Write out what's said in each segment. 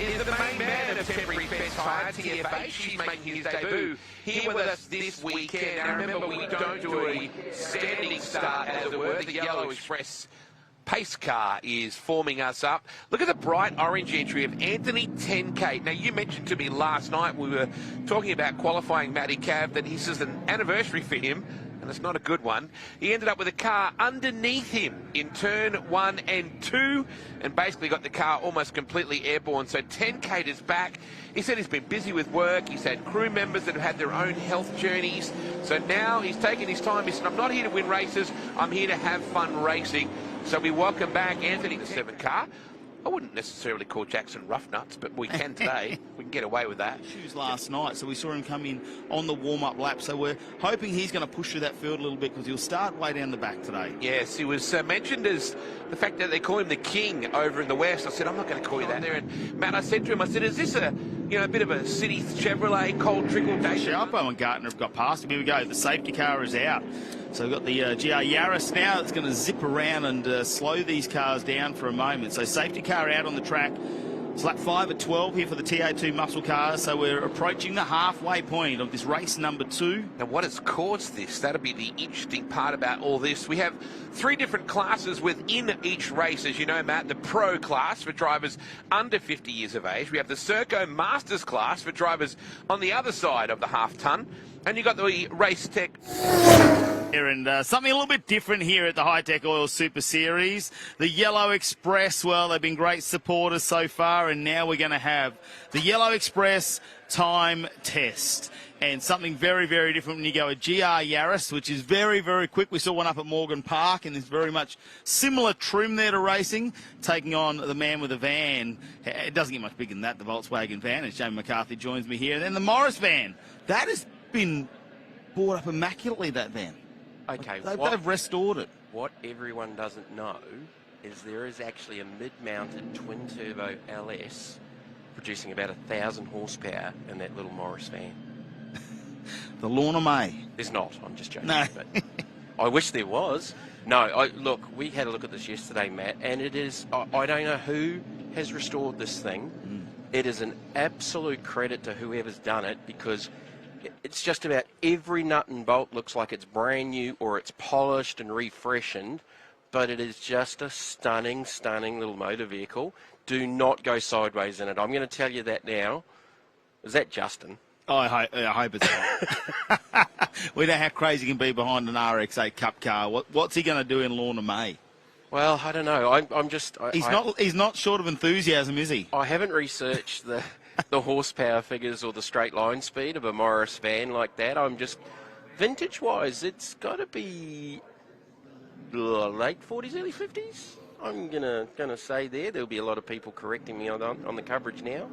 is the main man of Temporary Fence Hire, TFH. She's making his debut here with us this weekend. Now remember, we don't do a standing start, as it were. The Yellow Express pace car is forming us up. Look at the bright orange entry of Anthony 10K. Now, you mentioned to me last night, we were talking about qualifying Matty Cav, that this is an anniversary for him, and it's not a good one. He ended up with a car underneath him in turn 1 and 2, and basically got the car almost completely airborne. So 10K is back. He said he's been busy with work. He's had crew members that have had their own health journeys. So now he's taking his time. He said, I'm not here to win races. I'm here to have fun racing. So we welcome back Anthony, the 7 car. I wouldn't necessarily call Jackson rough nuts, but we can today. We can get away with that. Shoes last night, so we saw him come in on the warm-up lap. So we're hoping he's going to push through that field a little bit, because he'll start way down the back today. Yes, he was mentioned as the fact that they call him the king over in the West. I said, I'm not going to call you that there. And Matt, I said to him, I said, is this a bit of a city Chevrolet cold trickle day? Sharpo and Gartner have got past him. Here we go. The safety car is out. So we've got the GR Yaris now. It's going to zip around and slow these cars down for a moment. So safety car out on the track. It's lap 5 at 12 here for the TA2 muscle cars. So we're approaching the halfway point of this race number 2. Now, what has caused this? That'll be the interesting part about all this. We have 3 different classes within each race, as you know, Matt. The Pro class for drivers under 50 years of age. We have the Serco Masters class for drivers on the other side of the half-ton. And you've got the Race Tech. And something a little bit different here at the High Tech Oil Super Series. The Yellow Express, well, they've been great supporters so far, and now we're going to have the Yellow Express time test. And something very, very different when you go a GR Yaris, which is very, very quick. We saw one up at Morgan Park, and there's very much similar trim there to racing, taking on the man with a van. It doesn't get much bigger than that, the Volkswagen van, as Jamie McCarthy joins me here. And then the Morris van. That has been brought up immaculately, that van. Okay, they've restored it. What everyone doesn't know is there is actually a mid-mounted twin-turbo LS producing about 1,000 horsepower in that little Morris van. The Lorna May. There's not, I'm just joking. No. But I wish there was. No, look, we had a look at this yesterday, Matt, and it is, I don't know who has restored this thing. It is an absolute credit to whoever's done it, because it's just about every nut and bolt looks like it's brand new or it's polished and refreshened, but it is just a stunning, stunning little motor vehicle. Do not go sideways in it. I'm going to tell you that now. Is that Justin? Oh, I hope it's not. We know how crazy he can be behind an RX8 Cup car. What's he going to do in Lorna May? Well, I don't know. I'm just... He's not short of enthusiasm, is he? I haven't researched the horsepower figures or the straight line speed of a Morris van like that. I'm just... Vintage-wise, it's got to be late 40s, early 50s. I'm gonna say there. There'll be a lot of people correcting me on the coverage now.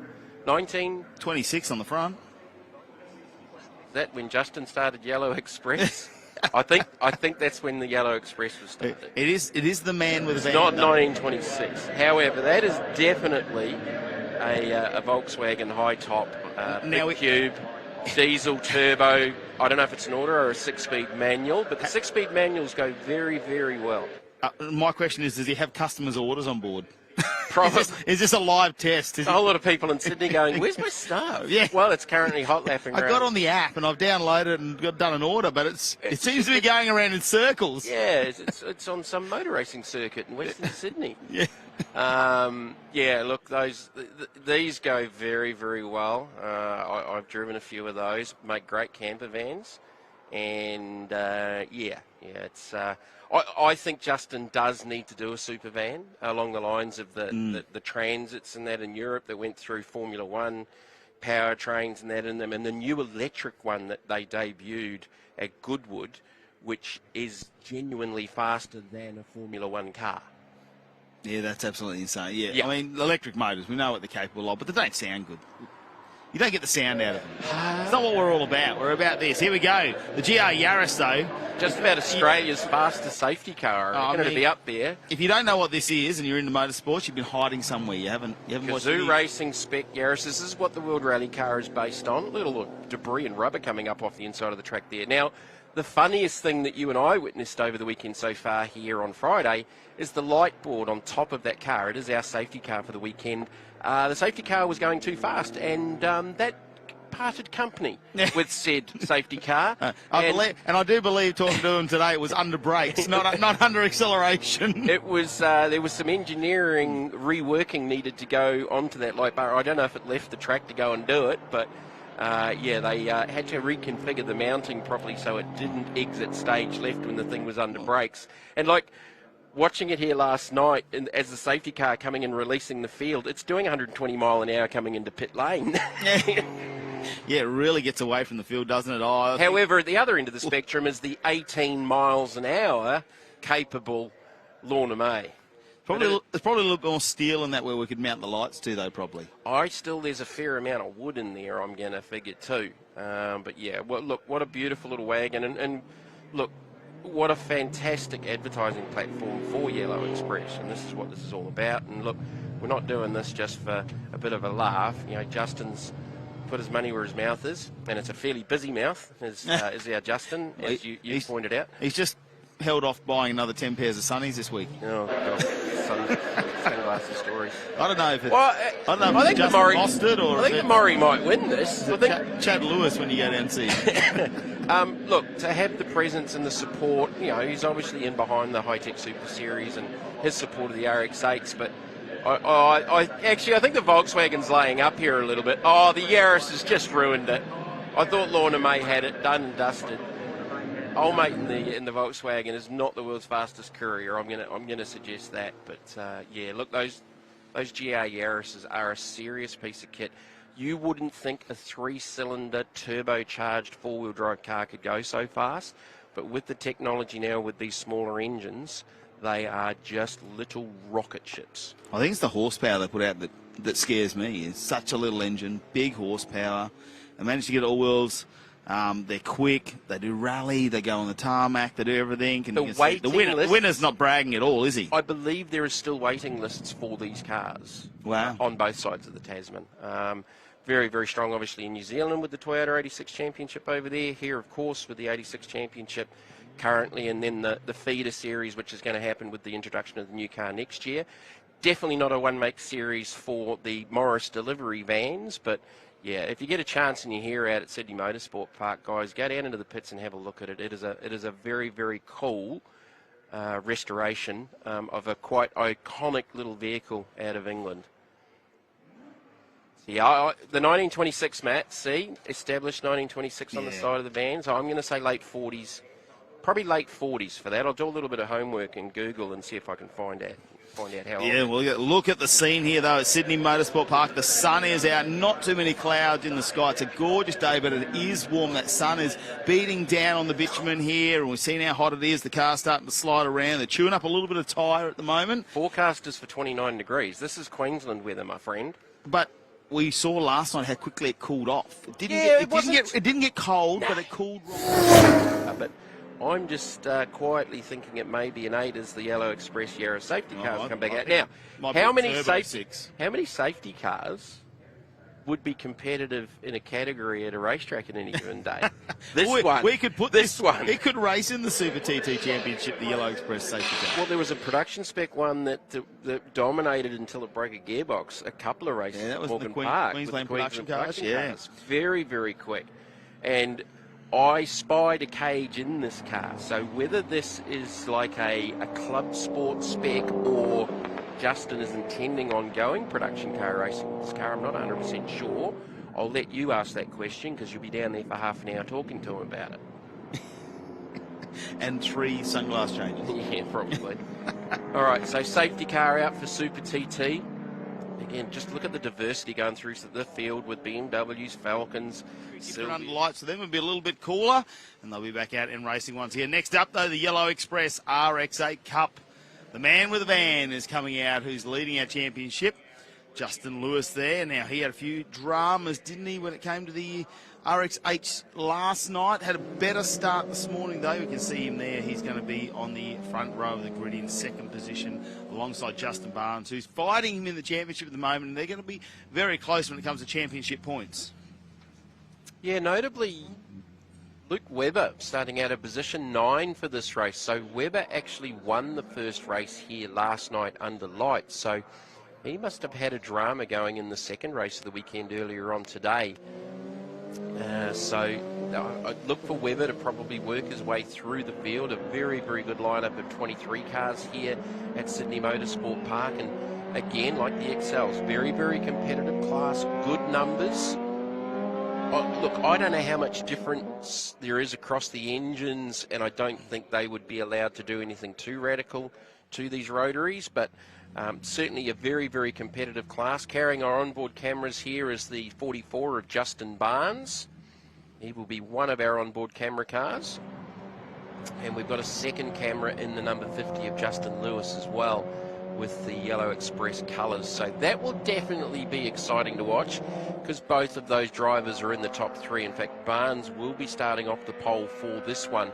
26 on the front. Is that when Justin started Yellow Express? I think that's when the Yellow Express was started. It is the man with a van. It's not 1926. However, that is definitely a Volkswagen high top, big cube, diesel turbo. I don't know if it's an auto or a 6-speed manual, but the 6-speed manuals go very, very well. My question is, does he have customers' orders on board? Probably. Is this a live test? A whole lot of people in Sydney going, where's my stove? Yeah. Well, it's currently hot lapping around. I got on the app and I've downloaded it and done an order, but it seems to be going around in circles. Yeah, it's on some motor racing circuit in Western Sydney. Yeah. Yeah, look, these go very, very well. I've driven a few of those, make great camper vans. And, it's... I think Justin does need to do a super van along the lines of the transits and that in Europe that went through Formula One powertrains and that in them, and the new electric one that they debuted at Goodwood, which is genuinely faster than a Formula One car. Yeah, that's absolutely insane. Yeah. I mean, electric motors, we know what they're capable of, but they don't sound good. You don't get the sound out of them. It's not what we're all about. We're about this. Here we go. The GR Yaris, though. Just about Australia's fastest safety car. I reckon it'll be up there. If you don't know what this is and you're into motorsports, you've been hiding somewhere. You haven't watched Kazoo Racing Spec Yaris. This is what the World Rally car is based on. Little debris and rubber coming up off the inside of the track there. Now, the funniest thing that you and I witnessed over the weekend so far here on Friday is the light board on top of that car. It is our safety car for the weekend. the safety car was going too fast, and that parted company with said safety car. I do believe, talking to him today, it was under brakes, not under acceleration. It was there was some engineering reworking needed to go onto that light bar. I don't know if it left the track to go and do it, but yeah, they had to reconfigure the mounting properly so it didn't exit stage left when the thing was under brakes. And like watching it here last night, as the safety car coming and releasing the field, it's doing 120 mile an hour coming into pit lane. Yeah, it really gets away from the field, doesn't it? However, at the other end of the spectrum is the 18 miles an hour capable Lorna May. There's probably a little bit more steel in that where we could mount the lights to, though, probably. There's a fair amount of wood in there, I'm going to figure, too. But yeah, well, look, what a beautiful little wagon. And look, what a fantastic advertising platform for Yellow Express. And this is what this is all about. And look, we're not doing this just for a bit of a laugh. You know, Justin's put his money where his mouth is, and it's a fairly busy mouth, is our Justin, as you pointed out. He's just held off buying another 10 pairs of sunnies this week. Oh, God. Sunglasses stories. I don't know if it's... Well, I think Justin lost it, or... I think Murray might win this. I think Chad Lewis when you go down and see him. Look, to have the presence and the support, you know, he's obviously in behind the High-Tech Super Series and his support of the RX8s, but I think the Volkswagen's laying up here a little bit. Oh, the Yaris has just ruined it. I thought Lorna May had it done and dusted. Old mate in the Volkswagen is not the world's fastest courier. I'm gonna suggest that. But yeah, look, those GR Yarises are a serious piece of kit. You wouldn't think a 3-cylinder turbocharged 4-wheel drive car could go so fast, but with the technology now with these smaller engines, they are just little rocket ships. I think it's the horsepower they put out that scares me. It's such a little engine, big horsepower. They managed to get all wheels. They're quick. They do rally. They go on the tarmac. They do everything. And the winner's not bragging at all, is he? I believe there is still waiting lists for these cars. Wow. On both sides of the Tasman. Very, very strong, obviously, in New Zealand with the Toyota 86 Championship over there. Here, of course, with the 86 Championship currently, and then the feeder series, which is going to happen with the introduction of the new car next year. Definitely not a one-make series for the Morris delivery vans, but yeah, if you get a chance and you're here out at Sydney Motorsport Park, guys, go down into the pits and have a look at it. It is a very, very cool restoration of a quite iconic little vehicle out of England. So yeah, the 1926 Matt, see, established 1926 on the side of the van. So I'm going to say late 40s. Probably late 40s for that. I'll do a little bit of homework in Google and see if I can find out how old. Yeah, we'll look at the scene here, though, at Sydney Motorsport Park. The sun is out, not too many clouds in the sky. It's a gorgeous day, but it is warm. That sun is beating down on the bitumen here, and we've seen how hot it is. The car's starting to slide around. They're chewing up a little bit of tyre at the moment. Forecast is for 29 degrees. This is Queensland weather, my friend. But we saw last night how quickly it cooled off. It didn't get cold, but it cooled wrong. But I'm just quietly thinking it may be an 8 as the Yellow Express Yaris safety cars come back out. Now, how many safety cars would be competitive in a category at a racetrack in any given day? We could put this one. It could race in the Super TT Championship, the Yellow Express safety car. Well, there was a production spec one that dominated until it broke a gearbox. A couple of races. Yeah, that was at Morgan Park, Queensland production cars. Very, very quick. And I spied a cage in this car. So whether this is like a club sport spec or Justin is intending on going production car racing with this car, I'm not 100% sure. I'll let you ask that question because you'll be down there for half an hour talking to him about it. And 3 sunglass changes. Yeah, probably. All right, so safety car out for Super TT. Again, just look at the diversity going through the field with BMWs, Falcons. Keep it under lights, so them will be a little bit cooler, and they'll be back out in racing once here. Next up, though, the Yellow Express RX8 Cup. The man with the van is coming out, who's leading our championship. Justin Lewis there. Now, he had a few dramas, didn't he, when it came to the RX8 last night. Had a better start this morning, though. You can see him there. He's going to be on the front row of the grid in second position alongside Justin Barnes, who's fighting him in the championship at the moment. And they're going to be very close when it comes to championship points. Yeah, notably, Luke Webber starting out of position 9 for this race. So Webber actually won the first race here last night under lights. So He must have had a drama going in the second race of the weekend earlier on today. So I look for Webber to probably work his way through the field. A very, very good lineup of 23 cars here at Sydney Motorsport Park. And again, like the XLs, very, very competitive class, good numbers. Look, I don't know how much difference there is across the engines, and I don't think they would be allowed to do anything too radical to these rotaries, but certainly a very, very competitive class. Carrying our onboard cameras here is the 44 of Justin Barnes. He will be one of our onboard camera cars. And we've got a second camera in the number 50 of Justin Lewis as well, with the Yellow Express colours. So that will definitely be exciting to watch, because both of those drivers are in the top three. In fact, Barnes will be starting off the pole for this one,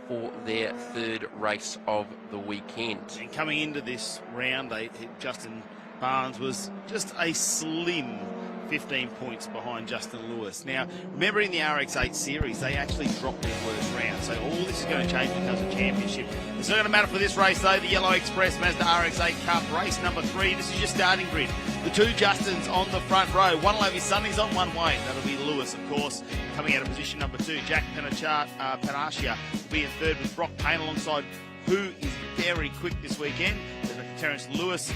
for their third race of the weekend. And coming into this round, Justin Barnes was just a slim 15 points behind Justin Lewis. Now, remember in the RX8 series, they actually dropped their worst round. So all this is going to change because of championship. It's not going to matter for this race, though. The Yellow Express Mazda RX8 Cup, race number 3. This is your starting grid. The two Justins on the front row. One will have his sunnies on, one won't. That'll be Lewis, of course, coming out of position number 2. Jack Panaccia will be in third with Brock Payne alongside, who is very quick this weekend. Terence Lewis,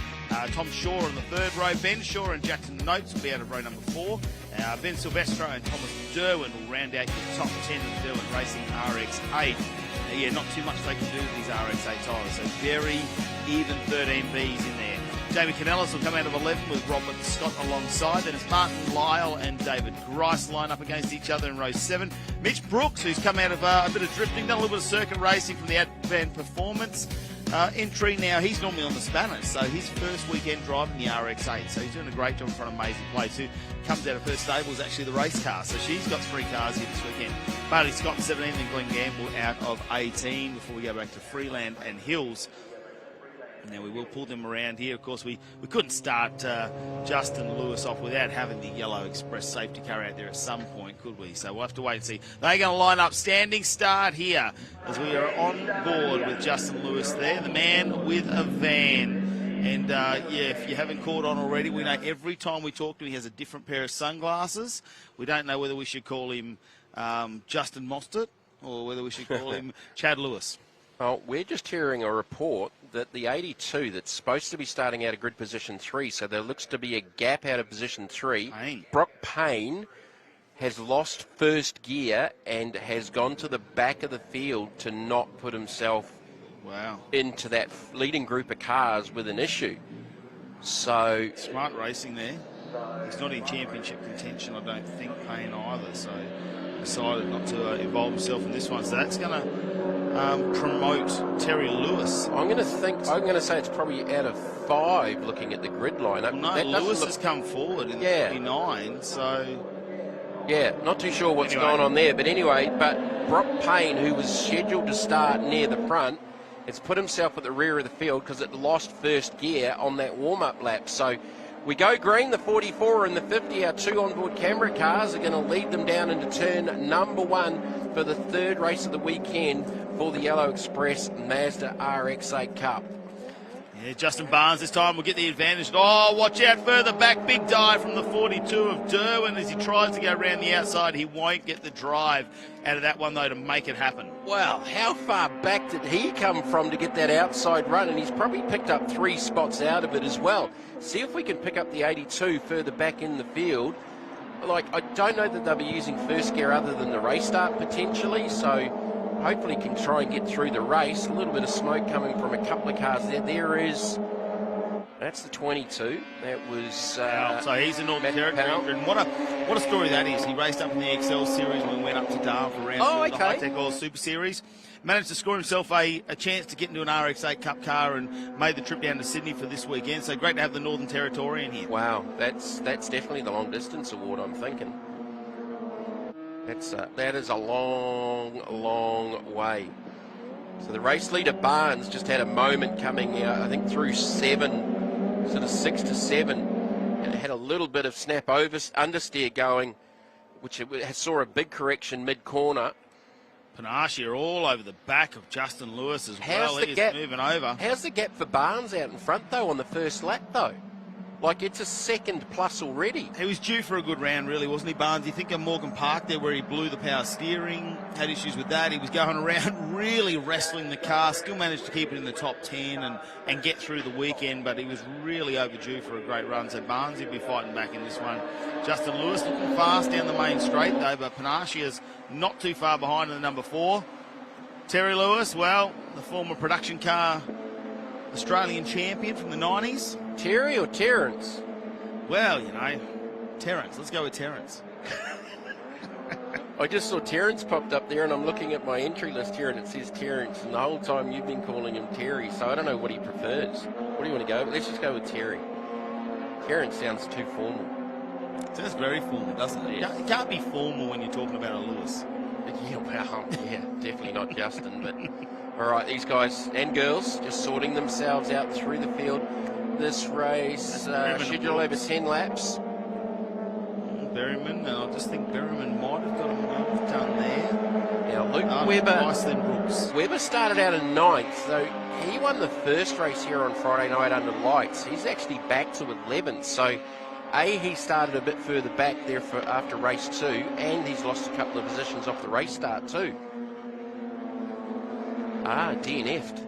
Tom Shaw on the third row. Ben Shaw and Jackson Notes will be out of row number 4. Ben Silvestro and Thomas Derwin will round out your top 10 of Derwin Racing RX8. Yeah, not too much they can do with these RX8 tyres. So very even 13 Bs in there. Jamie Canellis will come out of 11 with Robert Scott alongside. Then it's Martin Lyle and David Grice line up against each other in row 7. Mitch Brooks, who's come out of a bit of drifting, done a little bit of circuit racing from the Advan Performance entry. Now, he's normally on the Spanish, so his first weekend driving the RX8. So he's doing a great job in front of Maisie Place, who comes out of her stable, is actually the race car. So she's got 3 cars here this weekend. Bailey Scott, 17, and Glenn Gamble out of 18 before we go back to Freeland and Hills. Now, we will pull them around here. Of course, we couldn't start Justin Lewis off without having the Yellow Express safety car out there at some point, could we? So we'll have to wait and see. They're going to line up standing start here as we are on board with Justin Lewis there, the man with a van. And, yeah, if you haven't caught on already, we know every time we talk to him, he has a different pair of sunglasses. We don't know whether we should call him Justin Mostert or whether we should call him Chad Lewis. Well, we're just hearing a report that the 82 that's supposed to be starting out of grid position 3, so there looks to be a gap out of position 3. Brock Payne has lost first gear and has gone to the back of the field to not put himself into that leading group of cars with an issue. So smart racing there. He's not in championship contention, I don't think, Payne either, so decided not to involve himself in this one. So that's going to promote Terry Lewis. I'm going to say it's probably out of 5 looking at the grid lineup. Well, no, Lewis has come forward in 49, so yeah, not too sure what's going on there. But anyway, Brock Payne, who was scheduled to start near the front, has put himself at the rear of the field because it lost first gear on that warm-up lap. So we go green, the 44 and the 50, our 2 onboard camera cars are going to lead them down into turn number 1 for the third race of the weekend for the Yellow Express Mazda RX8 Cup. Yeah, Justin Barnes this time will get the advantage. Oh, watch out further back. Big dive from the 42 of Derwin as he tries to go around the outside. He won't get the drive out of that one, though, to make it happen. Well, how far back did he come from to get that outside run? And he's probably picked up 3 spots out of it as well. See if we can pick up the 82 further back in the field. Like, I don't know that they'll be using first gear other than the race start potentially, so hopefully can try and get through the race. A little bit of smoke coming from a couple of cars there. That's the 22. That was so he's in Northern Territory. And what a story that is. He raced up in the XL Series when we went up to Darwin for round 2 of the High-Tech Oil Super Series. Managed to score himself a chance to get into an RX8 Cup car and made the trip down to Sydney for this weekend. So great to have the Northern Territorian here. Wow, that's definitely the long distance award, I'm thinking. That is a long, long way. So the race leader Barnes just had a moment coming out, I think through 7, sort of 6 to 7, and it had a little bit of snap over understeer going, which it saw a big correction mid-corner. Panaccia all over the back of Justin Lewis as well. He's moving over. How's the gap for Barnes out in front, though, on the first lap, though? Like, it's a second plus already. He was due for a good round, really, wasn't he, Barnes? You think of Morgan Park there where he blew the power steering, had issues with that. He was going around really wrestling the car, still managed to keep it in the top 10 and get through the weekend, but he was really overdue for a great run. So Barnes will be fighting back in this one. Justin Lewis looking fast down the main straight, though, but Panashia's not too far behind in the number 4. Terry Lewis, well, the former production car Australian champion from the 90s. Terry or Terrence? Well, Terrence. Let's go with Terrence. I just saw Terrence popped up there, and I'm looking at my entry list here, and it says Terrence, and the whole time you've been calling him Terry, so I don't know what he prefers. What do you want to go with? Let's just go with Terry. Terrence sounds too formal. It sounds very formal, doesn't it? Yes. It can't be formal when you're talking about a Lewis. Yeah, well, yeah, definitely not Justin, but all right, these guys and girls just sorting themselves out through the field. This race scheduled over 10 laps. Berryman, I just think Berryman might have got a move done there. Now, Luke Webber. Nice then, Brooks. Webber started out in 9th, so he won the first race here on Friday night under lights. He's actually back to 11th, so he started a bit further back there after race 2, and he's lost a couple of positions off the race start too. DNF'd.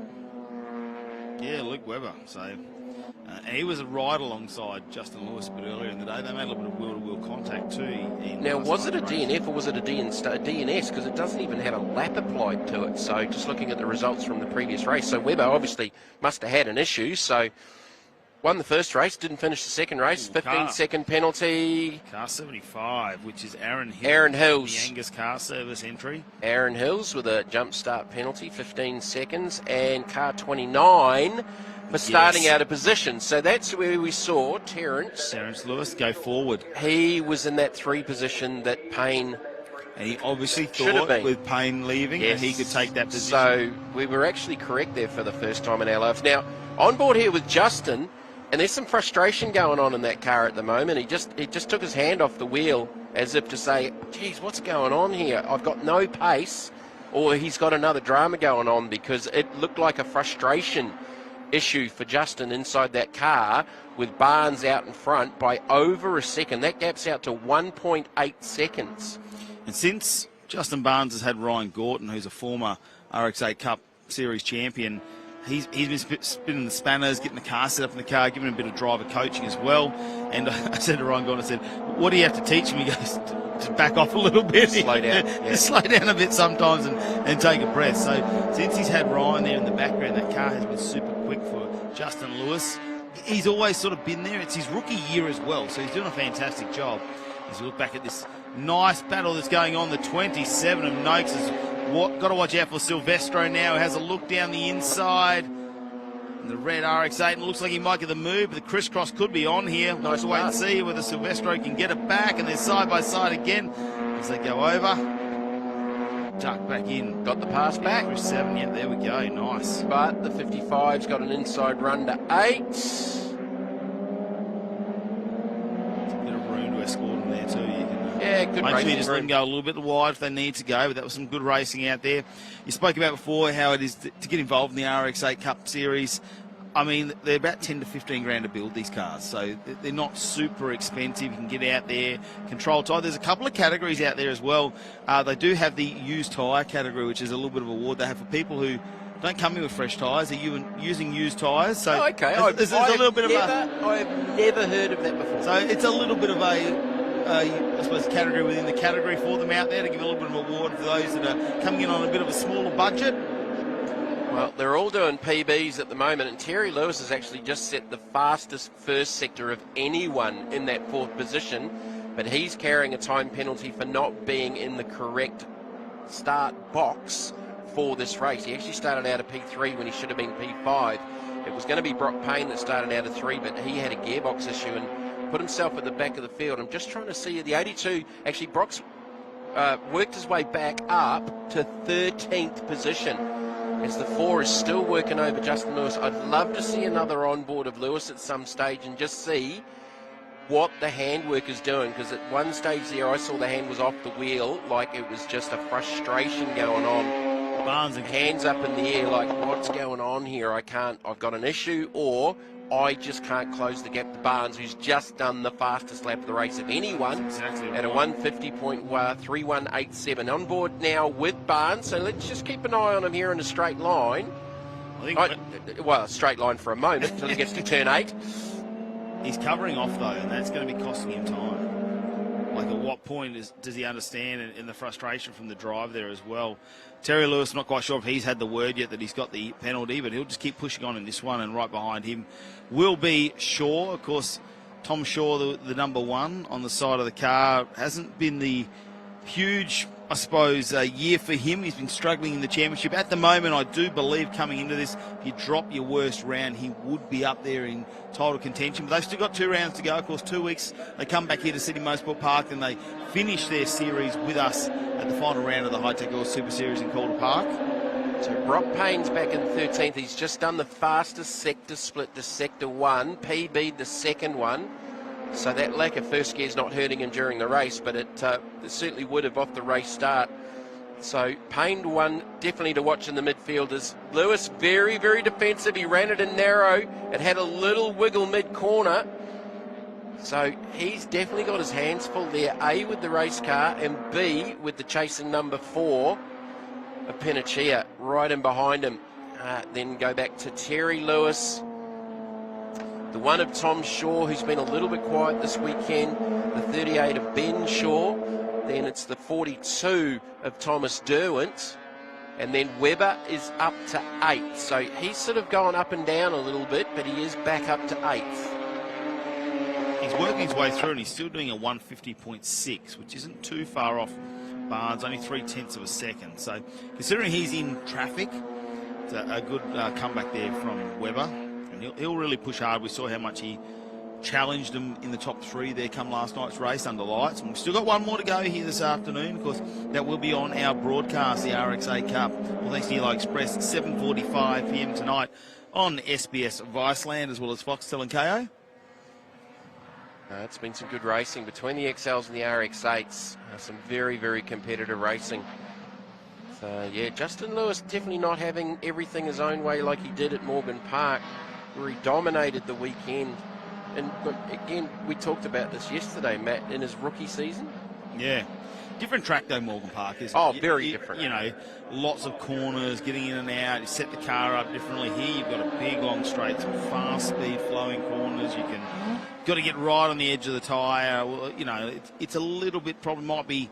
Yeah, Luke Webber. So he was a ride alongside Justin Lewis a bit earlier in the day. They made a little bit of wheel-to-wheel contact too. Now, was it a DNF or was it a DNS? Because it doesn't even have a lap applied to it. So just looking at the results from the previous race. So Webber obviously must have had an issue. So won the first race, didn't finish the second race. 15-second penalty. Car 75, which is Aaron Hills. Aaron Hills. The Angus Car Service entry. Aaron Hills with a jump start penalty, 15 seconds. And car 29 for starting out of position. So that's where we saw Terrence Lewis go forward. He was in that 3 position that Payne... And he obviously thought with Payne leaving that he could take that position. So we were actually correct there for the first time in our lives. Now, on board here with Justin... And there's some frustration going on in that car at the moment. He just took his hand off the wheel as if to say, geez, what's going on here? I've got no pace. Or he's got another drama going on, because it looked like a frustration issue for Justin inside that car with Barnes out in front by over a second. That gap's out to 1.8 seconds. And since Justin Barnes has had Ryan Gorton, who's a former RX8 Cup Series champion, He's been spinning the spanners, getting the car set up in the car, giving him a bit of driver coaching as well. And I said to Ryan Gordon, I said, what do you have to teach him? He goes, to back off a little bit. Slow down. Yeah. Slow down a bit sometimes and take a breath. So since he's had Ryan there in the background, that car has been super quick for Justin Lewis. He's always sort of been there. It's his rookie year as well, so he's doing a fantastic job. As we look back at this nice battle that's going on, the 27 of Noakes has got to watch out for Silvestro now. He has a look down the inside. And the red RX8, and it looks like he might get the move, but the crisscross could be on here. Nice to wait and see whether Silvestro can get it back, and they're side by side again as they go over. Duck back in. Got the pass back. Through 7, yeah, there we go, nice. But the 55's got an inside run to 8. A bit of room to escort them there too. You can, yeah, good racing. Make sure you just let them go a little bit wide if they need to go, but that was some good racing out there. You spoke about before how it is to get involved in the RX8 Cup Series. I mean, they're about 10 to 15 grand to build these cars, so they're not super expensive. You can get out there, control tyre. There's a couple of categories out there as well. They do have the used tyre category, which is a little bit of a award they have for people who don't come in with fresh tyres. They're using used tyres. So there's a little bit of I have never heard of that before. So it's a little bit of I suppose, category within the category for them out there to give a little bit of an award for those that are coming in on a bit of a smaller budget. Well, they're all doing PBs at the moment, and Terry Lewis has actually just set the fastest first sector of anyone in that 4th position, but he's carrying a time penalty for not being in the correct start box for this race. He actually started out of P3 when he should have been P5. It was going to be Brock Payne that started out of 3, but he had a gearbox issue and put himself at the back of the field. I'm just trying to see the 82. Actually, Brock's worked his way back up to 13th position as the 4 is still working over Justin Lewis. I'd love to see another onboard of Lewis at some stage and just see what the handwork is doing, because at one stage there I saw the hand was off the wheel, like it was just a frustration going on. Barnes and hands up in the air like, what's going on here? I've got an issue, or I just can't close the gap to Barnes, who's just done the fastest lap of the race of anyone at a 150.3187. On board now with Barnes, so let's just keep an eye on him here in a straight line. Well, a straight line for a moment until he gets to turn 8. He's covering off, though, and that's going to be costing him time. Like, at what point does he understand in the frustration from the drive there as well? Terry Lewis, not quite sure if he's had the word yet that he's got the penalty, but he'll just keep pushing on in this one, and right behind him will be Shaw. Of course, Tom Shaw, the number 1 on the side of the car, hasn't been the huge, I suppose, year for him. He's been struggling in the championship. At the moment, I do believe coming into this, if you drop your worst round, he would be up there in title contention. But they've still got 2 rounds to go. Of course, 2 weeks, they come back here to Sydney Motorsport Park and they finish their series with us at the final round of the High-Tech Oil Super Series in Calder Park. So Brock Payne's back in 13th. He's just done the fastest sector split to sector 1. PB the second one. So that lack of first gear is not hurting him during the race, but it certainly would have off the race start. So Payne one definitely to watch in the midfielders. Lewis very, very defensive. He ran it in narrow. It had a little wiggle mid-corner. So he's definitely got his hands full there. A, with the race car, and B, with the chasing number 4 of Pinachia right in behind him. Then go back to Terry Lewis. The 1 of Tom Shaw, who's been a little bit quiet this weekend. The 38 of Ben Shaw. Then it's the 42 of Thomas Derwent. And then Webber is up to 8. So he's sort of going up and down a little bit, but he is back up to 8th. He's working his way through and he's still doing a 150.6, which isn't too far off Barnes, only 0.3 of a second. So considering he's in traffic, it's a good comeback there from Webber. And he'll really push hard. We saw how much he challenged them in the top 3 there come last night's race under lights. And we've still got 1 more to go here this afternoon. Of course, that will be on our broadcast, the RX8 Cup. Well, thanks to Yellow Express, 7:45 p.m. tonight on SBS Viceland as well as Foxtel and KO. It's been some good racing between the XLs and the RX8s. Some very, very competitive racing. So, yeah, Justin Lewis definitely not having everything his own way like he did at Morgan Park, where he dominated the weekend. And look, again, we talked about this yesterday, Matt, in his rookie season. Yeah. Different track, though, Morgan Park. Very different. You know, lots of corners, getting in and out. You set the car up differently. Here you've got a big, long straight, some fast speed flowing corners. Got to get right on the edge of the tyre. Well, you know, it's a little bit probably might be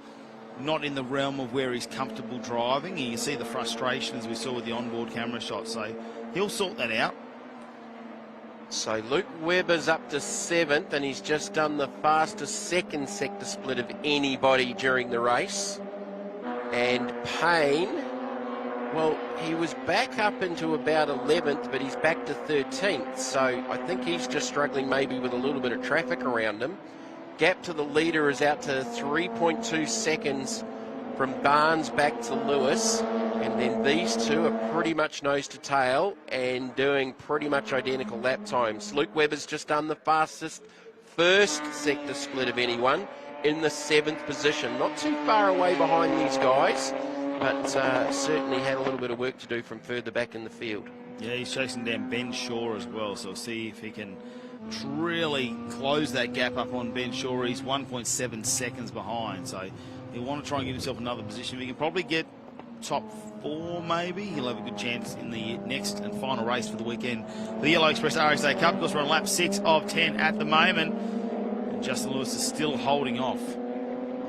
not in the realm of where he's comfortable driving. And you see the frustration as we saw with the onboard camera shot. So he'll sort that out. So Luke Webber's up to 7th, and he's just done the fastest second sector split of anybody during the race. And Payne, well, he was back up into about 11th, but he's back to 13th. So I think he's just struggling maybe with a little bit of traffic around him. Gap to the leader is out to 3.2 seconds from Barnes back to Lewis. And then these two are pretty much nose to tail and doing pretty much identical lap times. Luke Webber's just done the fastest first sector split of anyone in the 7th position. Not too far away behind these guys, but certainly had a little bit of work to do from further back in the field. Yeah, he's chasing down Ben Shaw as well, so we'll see if he can really close that gap up on Ben Shaw. He's 1.7 seconds behind, so he'll want to try and get himself another position. He can probably get top 4 maybe. He'll have a good chance in the next and final race for the weekend. The Yellow Express RX8 Cup. Of course, we're on lap 6 of 10 at the moment. And Justin Lewis is still holding off.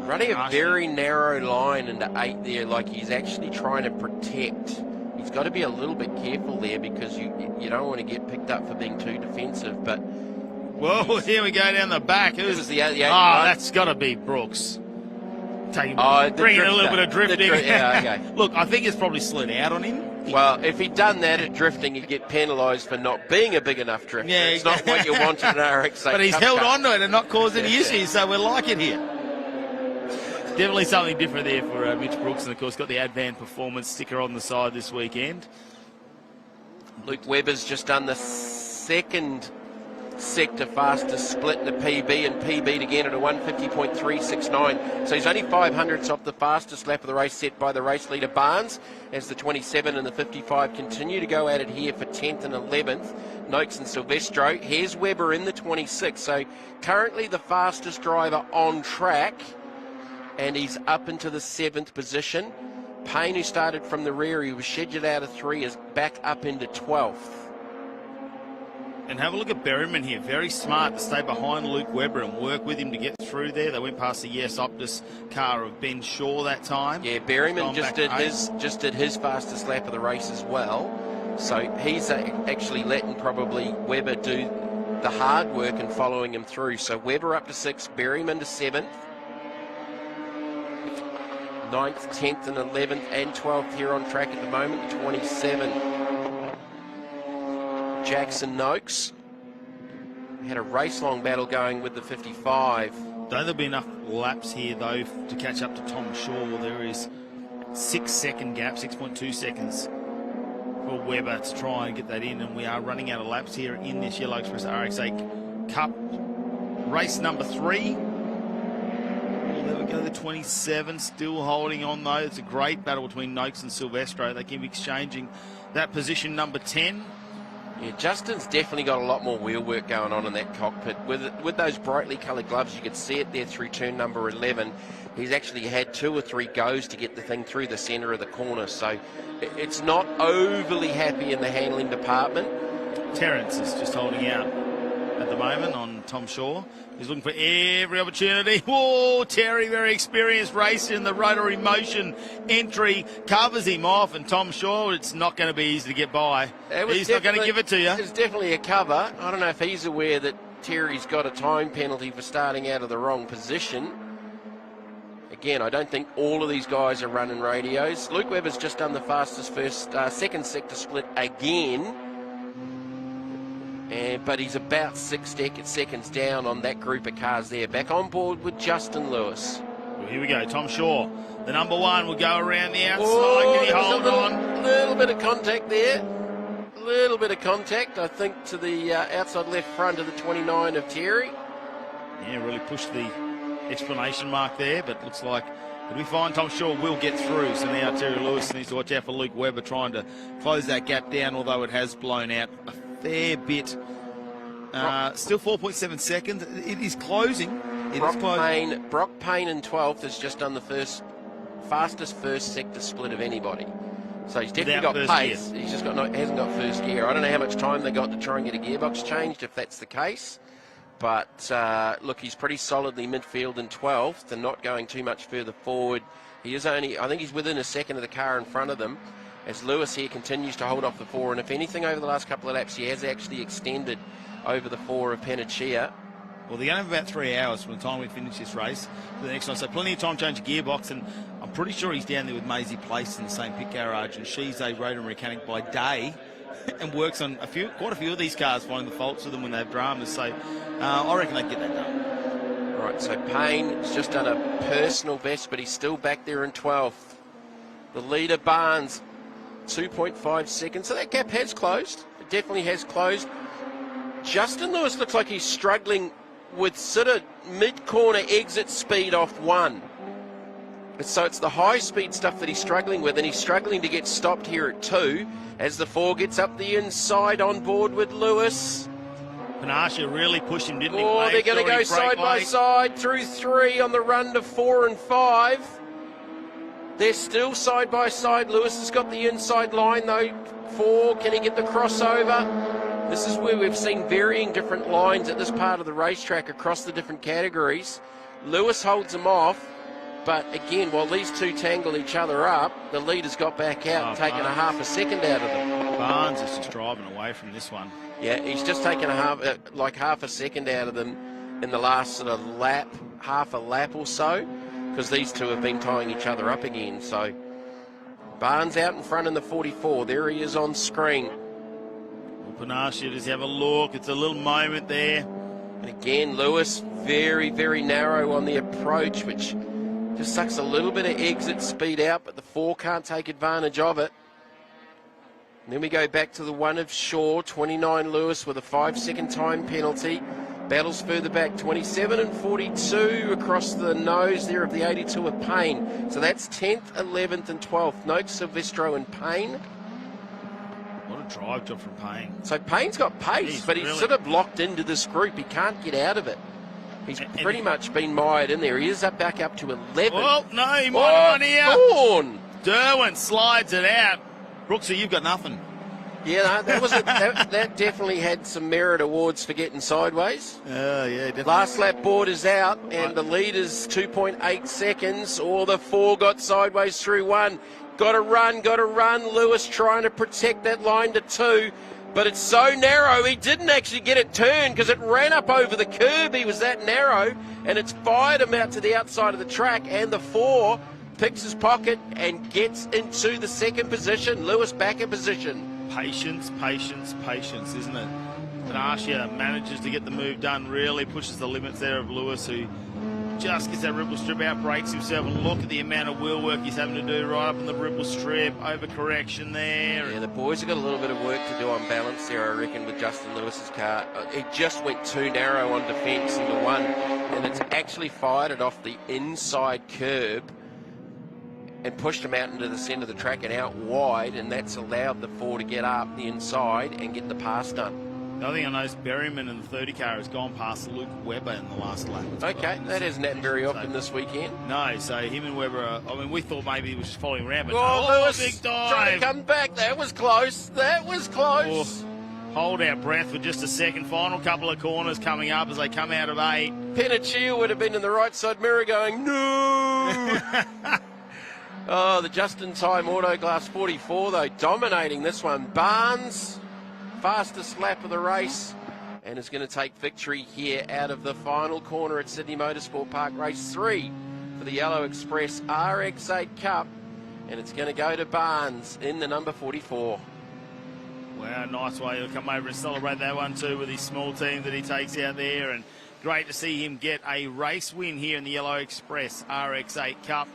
Running a very narrow line into 8 there, like he's actually trying to protect. He's got to be a little bit careful there because you don't want to get picked up for being too defensive. But whoa, here we go down the back. That's got to be Brooks. Bringing a little bit of drifting. Okay. Look, I think it's probably slid out on him. Well, if he'd done that at drifting, he'd get penalised for not being a big enough drifter. Yeah, it's not what you want in an RX8. But he's held on to it and not caused any issues, so we like it here. Definitely something different there for Mitch Brooks, and of course got the Advan Performance sticker on the side this weekend. Luke Webber's just done the second sector fastest split in the PB, and PB'd again at a 150.369. So he's only 500ths off the fastest lap of the race set by the race leader Barnes, as the 27 and the 55 continue to go at it here for 10th and 11th. Noakes and Silvestro. Here's Webber in the 26. So currently the fastest driver on track, and he's up into the 7th position. Payne, who started from the rear, he was scheduled out of 3, is back up into 12th. And have a look at Berryman here. Very smart to stay behind Luke Webber and work with him to get through there. They went past the Yes Optus car of Ben Shaw that time. Yeah, Berryman just did his fastest lap of the race as well. So he's actually letting probably Webber do the hard work and following him through. So Webber up to 6th, Berryman to 7th. 9th, 10th and 11th and 12th here on track at the moment, 27. Jackson Noakes had a race-long battle going with the 55. Don't there'll be enough laps here, though, to catch up to Tom Shaw. There is 6-second gap, 6.2 seconds for Webber to try and get that in, and we are running out of laps here in this Yellow Express RX8 Cup. Race number 3. Oh, there we go, the 27, still holding on, though. It's a great battle between Noakes and Silvestro. They keep exchanging that position number 10. Yeah, Justin's definitely got a lot more wheel work going on in that cockpit. With those brightly coloured gloves, you could see it there through turn number 11. He's actually had 2 or 3 goes to get the thing through the centre of the corner, so it's not overly happy in the handling department. Terrence is just holding out at the moment on Tom Shaw. He's looking for every opportunity. Whoa, Terry, very experienced racer in the rotary motion entry, covers him off, and Tom Shaw, it's not going to be easy to get by. He's not going to give it to you. It's definitely a cover. I don't know if he's aware that Terry's got a time penalty for starting out of the wrong position. Again, I don't think all of these guys are running radios. Luke Webber's just done the fastest second sector split again. But he's about 6 seconds down on that group of cars there. Back on board with Justin Lewis. Well, here we go. Tom Shaw, the number 1, will go around the outside. Oh, Can he hold on? A little bit of contact there. A little bit of contact, I think, to the outside left front of the 29 of Terry. Yeah, really pushed the explanation mark there, but looks like it'll be fine. Tom Shaw will get through. So now Terry Lewis needs to watch out for Luke Webber trying to close that gap down, although it has blown out a fair bit. Still 4.7 seconds. It is closing. Brock Payne in 12th has just done the fastest first sector split of anybody. So he's definitely got pace. Gear. He's just hasn't got first gear. I don't know how much time they got to try and get a gearbox changed, if that's the case. But look, he's pretty solidly midfield in 12th and not going too much further forward. He is only, I think he's within a second of the car in front of them, as Lewis here continues to hold off the 4. And if anything, over the last couple of laps, he has actually extended over the 4 of Panacea. Well, they're going to have about 3 hours from the time we finish this race to the next one. So plenty of time to change a gearbox, and I'm pretty sure he's down there with Maisie Place in the same pit garage, and she's a rotor mechanic by day and works on quite a few of these cars, finding the faults with them when they have dramas. So I reckon they can get that done. Right, so Payne's just done a personal best, but he's still back there in 12th. The leader, Barnes, 2.5 seconds. So that gap has closed. It definitely has closed. Justin Lewis looks like he's struggling with sort of mid-corner exit speed off 1. So it's the high-speed stuff that he's struggling with, and he's struggling to get stopped here at 2 as the 4 gets up the inside on board with Lewis. Panacea really pushed him, didn't he? Oh, they're going to go side by side through 3 on the run to 4 and 5. They're still side by side. Lewis has got the inside line, though. 4, can he get the crossover? This is where we've seen varying different lines at this part of the racetrack across the different categories. Lewis holds them off, but again, while these two tangle each other up, the leader's got back out, taking a half a second out of them. Barnes is just driving away from this one. Yeah, he's just taken half a second out of them in the last sort of lap, half a lap or so, because these two have been tying each other up again. So Barnes out in front in the 44. There he is on screen. Well, Panacea, just have a look. It's a little moment there. And again, Lewis very, very narrow on the approach, which just sucks a little bit of exit speed out, but the 4 can't take advantage of it. And then we go back to the 1 of Shaw, 29 Lewis with a 5-second time penalty. Battles further back, 27 and 42 across the nose there of the 82 of Payne. So that's 10th, 11th and 12th. Noakes, Silvestro and Payne. What a drive job from Payne. So Payne's got pace, but he's really sort of locked into this group. He can't get out of it. He's pretty much been mired in there. He is back up to 11. Oh, no, he might have one here. Thorn! Derwin slides it out. Brooksy, you've got nothing. Yeah, no, that definitely had some merit awards for getting sideways. Yeah, definitely. Last lap board is out, and the lead is 2.8 seconds. Or the 4 got sideways through 1. Got to run. Lewis trying to protect that line to 2. But it's so narrow, he didn't actually get it turned because it ran up over the curb. He was that narrow, and it's fired him out to the outside of the track. And the 4 picks his pocket and gets into the second position. Lewis back in position. Patience, isn't it? Panache manages to get the move done, really pushes the limits there of Lewis, who just gets that ripple strip out, breaks himself, and look at the amount of wheel work he's having to do right up in the ripple strip, overcorrection there. Yeah, the boys have got a little bit of work to do on balance there, I reckon, with Justin Lewis's car. It just went too narrow on defence into 1, and it's actually fired it off the inside curb and pushed him out into the centre of the track and out wide, and that's allowed the 4 to get up the inside and get the pass done. The other thing I noticed, Berryman in the 30 car has gone past Luke Webber in the last lap. Okay, that hasn't happened very often this weekend. No, so him and Webber, we thought maybe he was just following around, but Lewis big dive. trying to come back. That was close. Hold our breath for just a second. Final couple of corners coming up as they come out of 8. Pinocchio would have been in the right side mirror going, no! Oh, the just-in-time Autoglass 44, though, dominating this one. Barnes, fastest lap of the race, and is going to take victory here out of the final corner at Sydney Motorsport Park, race 3 for the Yellow Express RX8 Cup, and it's going to go to Barnes in the number 44. Wow, nice way to come over and celebrate that one too with his small team that he takes out there, and great to see him get a race win here in the Yellow Express RX8 Cup.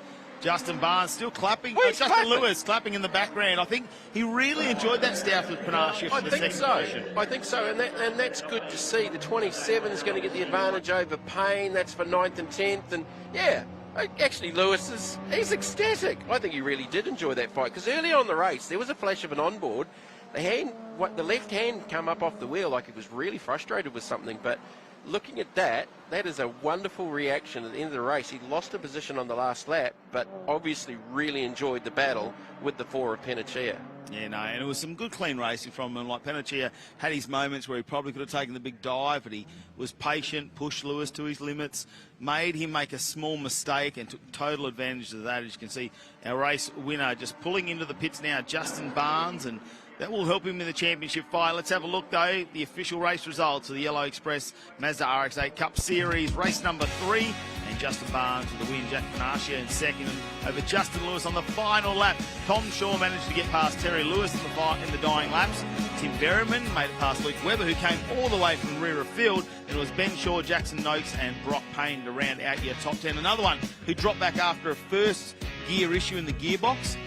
Justin Barnes still clapping. Justin Lewis clapping in the background. I think he really enjoyed that start with Panache for the second position. I think so, and that's good to see. The 27 is going to get the advantage over Payne. That's for 9th and 10th, and yeah, actually Lewis he's ecstatic. I think he really did enjoy that fight because early on in the race there was a flash of an onboard. The left hand come up off the wheel like he was really frustrated with something, but looking at that is a wonderful reaction at the end of the race. He lost a position on the last lap, but obviously really enjoyed the battle with the 4 of Pinocchio. Yeah, no, and it was some good clean racing from him. Like Pinocchio had his moments where he probably could have taken the big dive, but he was patient, pushed Lewis to his limits, made him make a small mistake and took total advantage of that. As you can see, our race winner just pulling into the pits now, Justin Barnes, and that will help him in the championship fight. Let's have a look, though, the official race results of the Yellow Express Mazda RX8 Cup Series, race number 3. And Justin Barnes with the win, Jack Panache in second over Justin Lewis on the final lap. Tom Shaw managed to get past Terry Lewis in the dying laps. Tim Berryman made it past Luke Webber, who came all the way from the rear of field. And it was Ben Shaw, Jackson Noakes and Brock Payne to round out your top 10. Another one who dropped back after a first gear issue in the gearbox.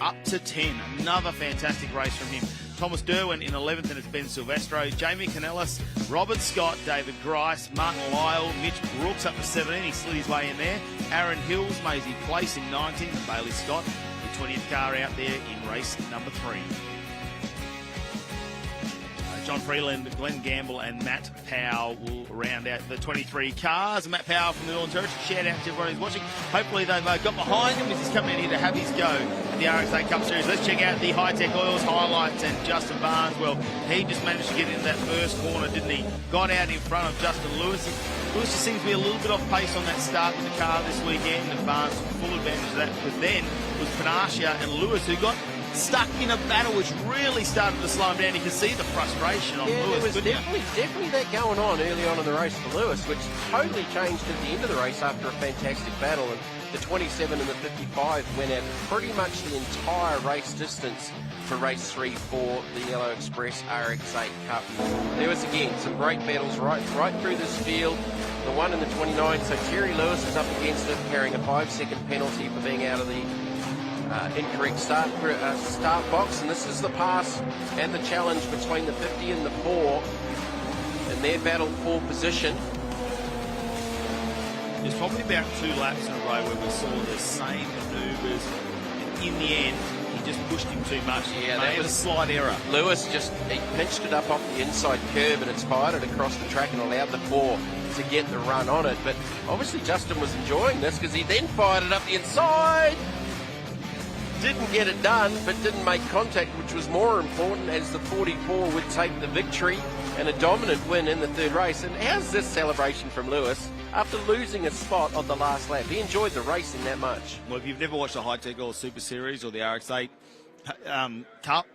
Up to 10. Another fantastic race from him. Thomas Derwin in 11th, and it's Ben Silvestro. Jamie Canellis, Robert Scott, David Grice, Martin Lyle, Mitch Brooks up to 17. He slid his way in there. Aaron Hills, Maisie Place in 19th, and Bailey Scott, the 20th car out there in race number 3. John Freeland, Glenn Gamble and Matt Powell will round out the 23 cars. Matt Powell from the Northern Territory, shout out to everyone who's watching. Hopefully they've got behind him as he's coming in here to have his go at the RX8 Cup Series. Let's check out the High-Tech Oils highlights and Justin Barnes. Well, he just managed to get into that first corner, didn't he? Got out in front of Justin Lewis. Lewis just seems to be a little bit off pace on that start with the car this weekend, and Barnes took full advantage of that. But then it was Panache and Lewis who got stuck in a battle which really started to slow him down. You can see the frustration on Lewis. There was definitely that going on early on in the race for Lewis, which totally changed at the end of the race after a fantastic battle. And the 27 and the 55 went out pretty much the entire race distance for race 3 for the Yellow Express RX8 Cup. There was, again, some great battles right through this field. The one in the 29, so Terry Lewis is up against it, carrying a 5-second penalty for being out of the incorrect start box, and this is the pass and the challenge between the 50 and the 4 and their battle for position. There's probably about 2 laps in a row where we saw the same manoeuvres, and in the end He just pushed him too much. Yeah, that was a slight error. Lewis he pinched it up off the inside curb and it's fired it across the track and allowed the 4 to get the run on it. But obviously Justin was enjoying this because he then fired it up the inside. Didn't get it done, but didn't make contact, which was more important, as the 44 would take the victory and a dominant win in the third race. And how's this celebration from Lewis after losing a spot on the last lap? He enjoyed the racing that much. Well, if you've never watched the High-Tech Oil Super Series or the RX8 Cup,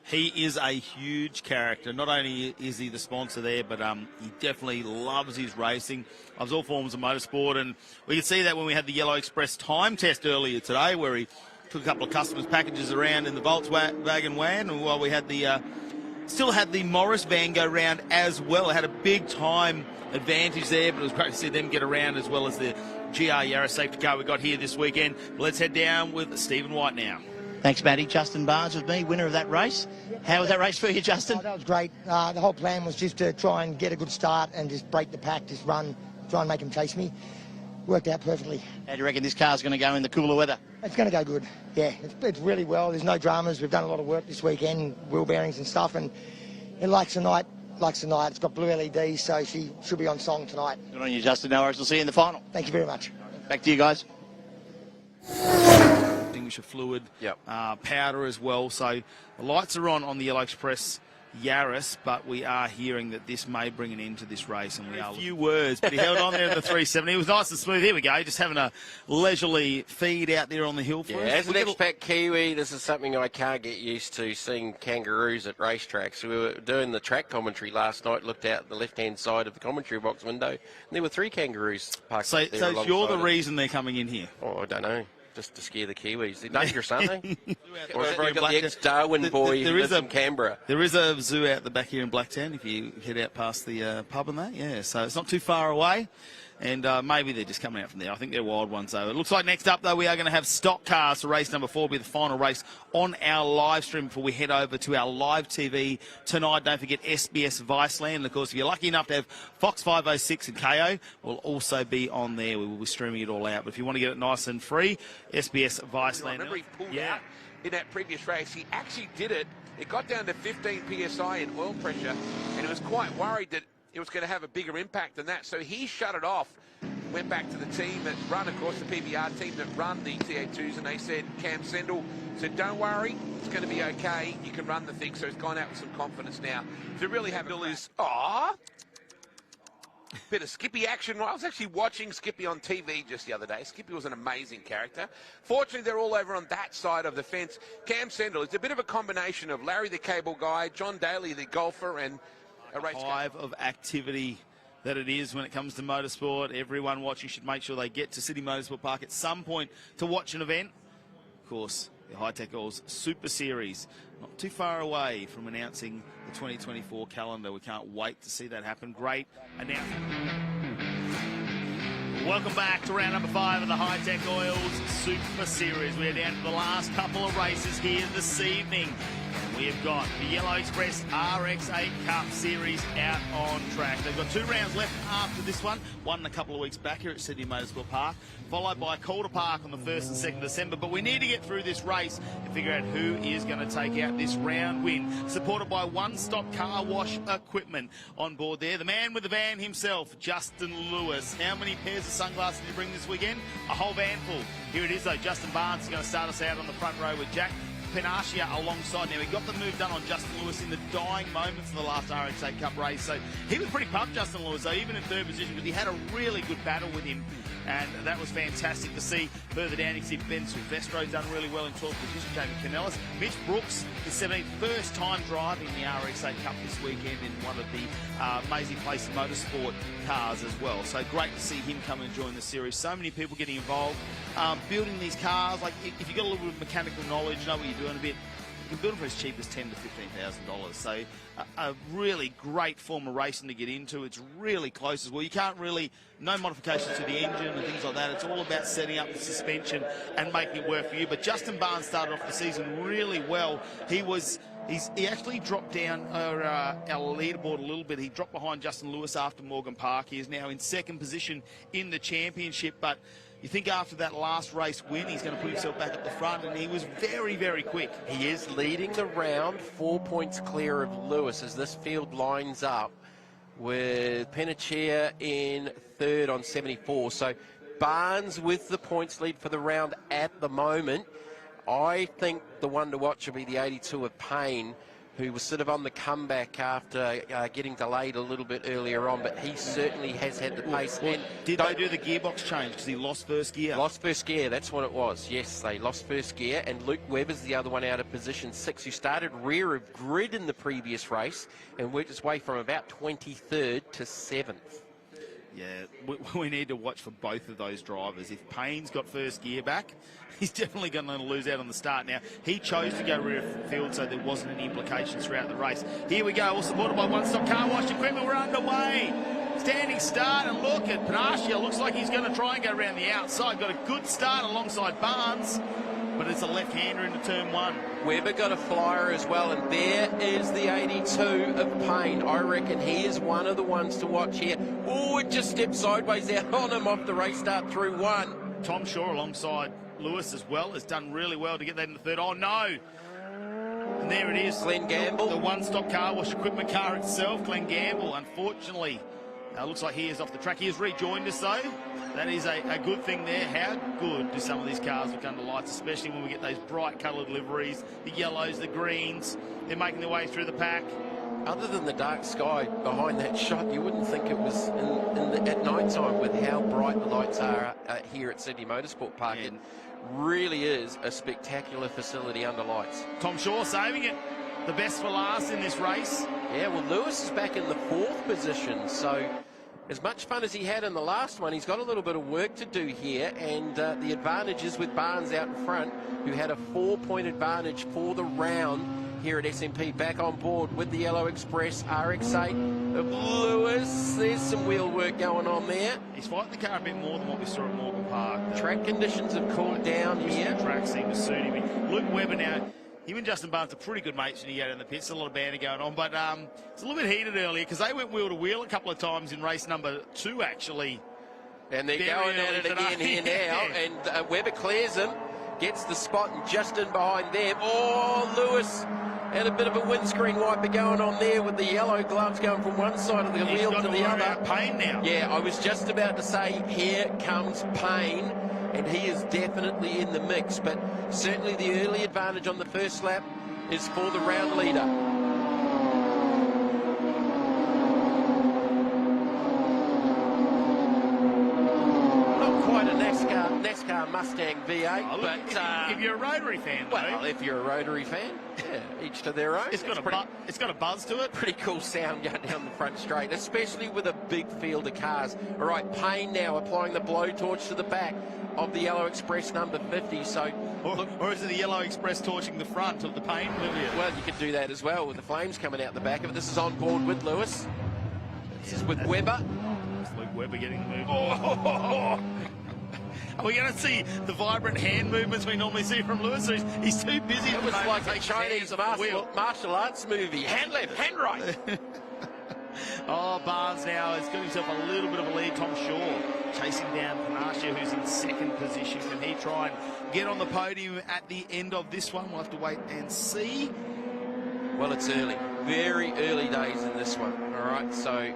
he is a huge character. Not only is he the sponsor there, but he definitely loves his racing. Loves all forms of motorsport, and we could see that when we had the Yellow Express time test earlier today, where he took a couple of customers' packages around in the Volkswagen van, and while we had the still had the Morris van go round as well. It had a big time advantage there, but it was great to see them get around as well as the GR Yaris safety car we got here this weekend. Let's head down with Stephen White now. Thanks, Matty. Justin Barnes with me, winner of that race. How was that race for you, Justin? Oh, that was great. The whole plan was just to try and get a good start and just break the pack, just try and make them chase me. Worked out perfectly. How do you reckon this car's going to go in the cooler weather? It's going to go good. Yeah, it's really well. There's no dramas. We've done a lot of work this weekend, wheel bearings and stuff, and it likes the night. It's got blue LEDs, so she should be on song tonight. Good on you, Justin. No worries. We'll see you in the final. Thank you very much. Back to you guys. Extinguisher fluid, Yep. powder as well. So the lights are on the Yellow Express Yaris, but we are hearing that this may bring an end to this race, and we are a few words, but he held on there in the 370. It was nice and smooth. Here we go, just having a leisurely feed out there on the hill for us. As an expat Kiwi, this is something I can't get used to, seeing kangaroos at racetracks. We were doing the track commentary last night, looked out the left-hand side of the commentary box window, and there were 3 kangaroos parked So there. you're the alongside it. reason they're coming in here? Oh, I don't know. Just to scare the Kiwis. They're dangerous, aren't they? Or Right have here I in got the Blacktown. ex-Darwin boy There who is lives in Canberra? There is a zoo out the back here in Blacktown if you head out past the pub and that, yeah. So it's not too far away, and maybe they're just coming out from there. I think they're wild ones, though. It looks like next up, though, we are going to have stock cars for race number 4. It'll be the final race on our live stream before we head over to our live TV tonight. Don't forget SBS Viceland. And, of course, if you're lucky enough to have Fox 506 and KO, will also be on there. We will be streaming it all out. But if you want to get it nice and free, SBS Viceland. I remember he pulled out in that previous race. He actually did it. It got down to 15 PSI in oil pressure, and he was quite worried that it was going to have a bigger impact than that. So he shut it off, went back to the team that run, of course, the PBR team that run the TA2s, and they said, Cam Sendell said, don't worry, it's going to be okay. You can run the thing. So he's gone out with some confidence now. To really have is, bit of Skippy action. I was actually watching Skippy on TV just the other day. Skippy was an amazing character. Fortunately, they're all over on that side of the fence. Cam Sendell is a bit of a combination of Larry the cable guy, John Daly the golfer, and a race hive of activity that it is when it comes to motorsport. Everyone watching should make sure they get to Sydney Motorsport Park at some point to watch an event. Of course, the High-Tech Oils Super Series, not too far away from announcing the 2024 calendar. We can't wait to see that happen. Great announcement. Welcome back to round number 5 of the High-Tech Oils Super Series. We're down to the last couple of races here this evening. We have got the Yellow Express RX8 Cup Series out on track. They've got 2 rounds left after this one a couple of weeks back here at Sydney Motorsport Park, followed by Calder Park on the 1st and 2nd December. But we need to get through this race and figure out who is going to take out this round win. Supported by One Stop Car Wash Equipment on board there. The man with the van himself, Justin Lewis. How many pairs of sunglasses did you bring this weekend? A whole van full. Here it is, though. Justin Barnes is going to start us out on the front row with Jack Penascia alongside. Now, he got the move done on Justin Lewis in the dying moments of the last RX8 Cup race. So he was pretty pumped, Justin Lewis, though, even in 3rd position, because he had a really good battle with him. And that was fantastic to see. Further down, you can see Ben Silvestro's done really well in 12th position. Jamie Canellis. Mitch Brooks, his 17th, first time driving the RX8 Cup this weekend in one of the Amazing Place Motorsport cars as well. So great to see him come and join the series. So many people getting involved, building these cars. Like, if you've got a little bit of mechanical knowledge, know what you're doing a bit, you can build them for as cheap as $10,000 to $15,000. So a really great form of racing to get into. It's really close as well. You can't really, no modifications to the engine and things like that. It's all about setting up the suspension and making it work for you. But Justin Barnes started off the season really well. He actually dropped down our leaderboard a little bit. He dropped behind Justin Lewis after Morgan Park. He is now in 2nd position in the championship, but You think after that last race win, he's going to put himself back at the front, and he was very, very quick. He is leading the round, 4 points clear of Lewis as this field lines up with Panachia in third on 74. So Barnes with the points lead for the round at the moment. I think the one to watch will be the 82 of Payne, who was sort of on the comeback after getting delayed a little bit earlier on, but he certainly has had the pace. Well, did they do the gearbox change because he lost first gear? Lost first gear, that's what it was. Yes, they lost first gear, and Luke Webber's the other one out of position 6, who started rear of grid in the previous race and worked his way from about 23rd to 7th. Yeah, we need to watch for both of those drivers. If Payne's got first gear back, he's definitely going to lose out on the start. Now, he chose to go rear field, so there wasn't any implications throughout the race. Here we go, all supported by One Stop Car Wash Equipment. We're underway. Standing start, and look at Panachia. Looks like he's going to try and go around the outside. Got a good start alongside Barnes, but it's a left-hander into turn 1. Webber got a flyer as well, and there is the 82 of Payne. I reckon he is one of the ones to watch here. Oh, it just stepped sideways out on him off the race start through 1. Tom Shaw alongside Lewis as well has done really well to get that in the third. Oh, no. And there it is. Glenn Gamble. The one-stop car wash equipment car itself, Glenn Gamble, unfortunately. Looks like he is off the track. He has rejoined us, though. That is a good thing there. How good do some of these cars look under lights, especially when we get those bright coloured liveries, the yellows, the greens. They're making their way through the pack. Other than the dark sky behind that shot, you wouldn't think it was at night time with how bright the lights are here at Sydney Motorsport Park. Yeah. It really is a spectacular facility under lights. Tom Shaw saving it. The best for last in this race. Yeah, well, Lewis is back in the 4th position, so as much fun as he had in the last one, he's got a little bit of work to do here, and the advantage is with Barnes out in front, who had a 4-point advantage for the round here at SMP. Back on board with the Yellow Express RX8 of Lewis. There's some wheel work going on there. He's fighting the car a bit more than what we saw at Morgan Park. Track conditions have cooled down here. The track seemed to suit him. Luke Webber now, him and Justin Barnes are pretty good mates when you go down the pits. A lot of banter going on, but it's a little bit heated earlier because they went wheel to wheel a couple of times in race number 2, actually. And they're going at it again here now, and Webber clears him, gets the spot, and Justin behind them. Oh, Lewis had a bit of a windscreen wiper going on there with the yellow gloves going from one side of the wheel to the other. Payne now. Yeah, I was just about to say, here comes Payne. And he is definitely in the mix, but certainly the early advantage on the first lap is for the round leader. Not quite a NASCAR Mustang V8, but if you're a Rotary fan, well, if you're a Rotary fan, yeah, each to their own. It's got a buzz to it. Pretty cool sound going down the front straight, especially with a big field of cars. All right, Payne now applying the blowtorch to the back of the Yellow Express number 50. So, or is it the Yellow Express torching the front of the Payne? Well, you could do that as well with the flames coming out the back of it. This is on board with Lewis. This is with Webber. It's Luke Webber getting the move. Oh. Are we going to see the vibrant hand movements we normally see from Lewis? Or he's too busy. It was like a Chinese martial arts movie. Hand left, hand right. Oh, Barnes now has got himself a little bit of a lead. Tom Shaw chasing down Panachia, who's in 2nd position. Can he try and get on the podium at the end of this one? We'll have to wait and see. Well, it's early. Very early days in this one. All right, so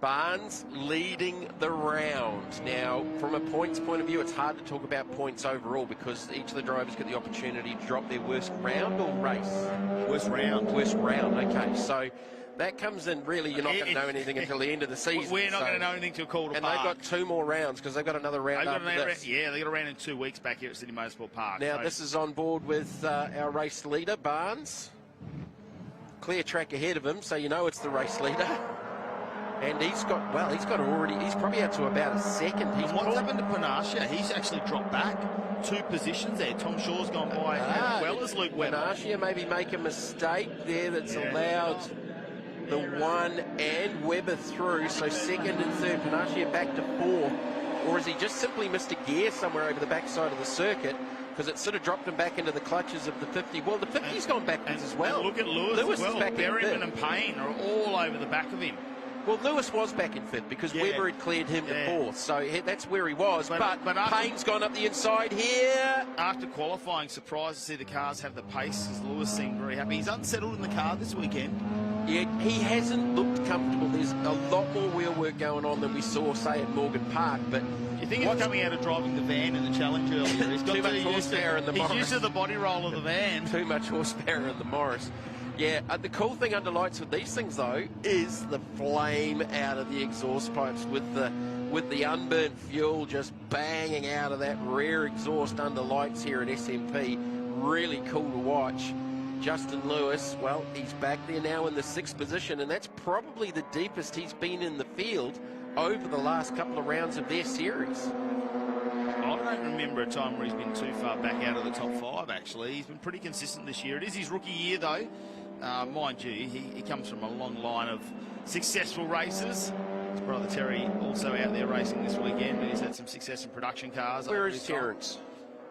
Barnes leading the round. Now, from a points point of view, it's hard to talk about points overall because each of the drivers get the opportunity to drop their worst round or race. Worst round. Worst round, okay. So that comes in, really, you're not going to know anything until the end of the season. We're not going to know anything till called apart. And they've got 2 more rounds because they've got another round after this. Yeah, they've got a round in 2 weeks back here at Sydney Motorsport Park. Now, this is on board with our race leader, Barnes. Clear track ahead of him, so you know it's the race leader. And he's probably out to about a 2nd. What's happened to Panachia? He's actually dropped back 2 positions there. Tom Shaw's gone by as well as Luke Webber. Panachia maybe make a mistake there that's allowed the 1 and Webber through, so 2nd and 3rd. Panachia back to 4th. Or has he just simply missed a gear somewhere over the backside of the circuit? Because it sort of dropped him back into the clutches of the 50. Well, the 50's gone backwards as well. Lewis as well. Is back Berryman and Payne are all over the back of him. Well, Lewis was back in 5th because Webber had cleared him to 4th, so that's where he was. But Payne's gone up the inside here. After qualifying, surprised to see the cars have the pace, because Lewis seemed very happy. He's unsettled in the car this weekend. Yeah, he hasn't looked comfortable. There's a lot more wheel work going on than we saw, say, at Morgan Park. But you think he's coming out of driving the van in the challenge earlier? He's got too much horsepower in the Morris. He's used to the body roll of the van. Too much horsepower in the Morris. Yeah, the cool thing under lights with these things, though, is the flame out of the exhaust pipes with the unburnt fuel just banging out of that rear exhaust under lights here at SMP. Really cool to watch. Justin Lewis, well, he's back there now in the 6th position, and that's probably the deepest he's been in the field over the last couple of rounds of their series. I don't remember a time where he's been too far back out of the top 5, actually. He's been pretty consistent this year. It is his rookie year, though. Mind you, he comes from a long line of successful races. His brother Terry also out there racing this weekend. He's had some success in production cars. Where is Terrence?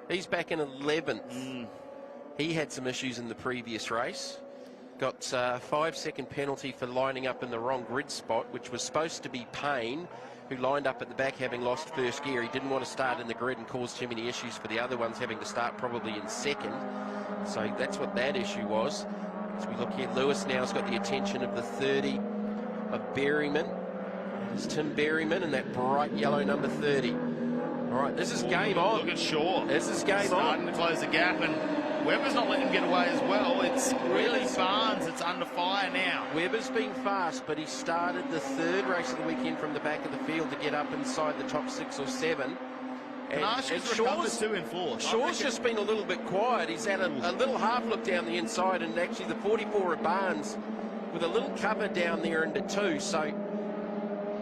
He's back in 11th. He had some issues in the previous race. Got a 5-second penalty for lining up in the wrong grid spot, which was supposed to be Payne, who lined up at the back having lost first gear. He didn't want to start in the grid and cause too many issues for the other ones having to start probably in 2nd. So that's what that issue was. As we look here, Lewis now has got the attention of the 30 of Berryman. It's Tim Berryman in that bright yellow number 30. All right, this is game on. Look at Shaw. This is game starting to close the gap, and Webber's not letting him get away as well. It's really Barnes that's under fire now. Webber's been fast, but he started the 3rd race of the weekend from the back of the field to get up inside the top 6 or 7. And Shaw's 2 and 4. Shaw's just been a little bit quiet. He's had a little half look down the inside, and actually the 44 of Barnes with a little cover down there into 2. So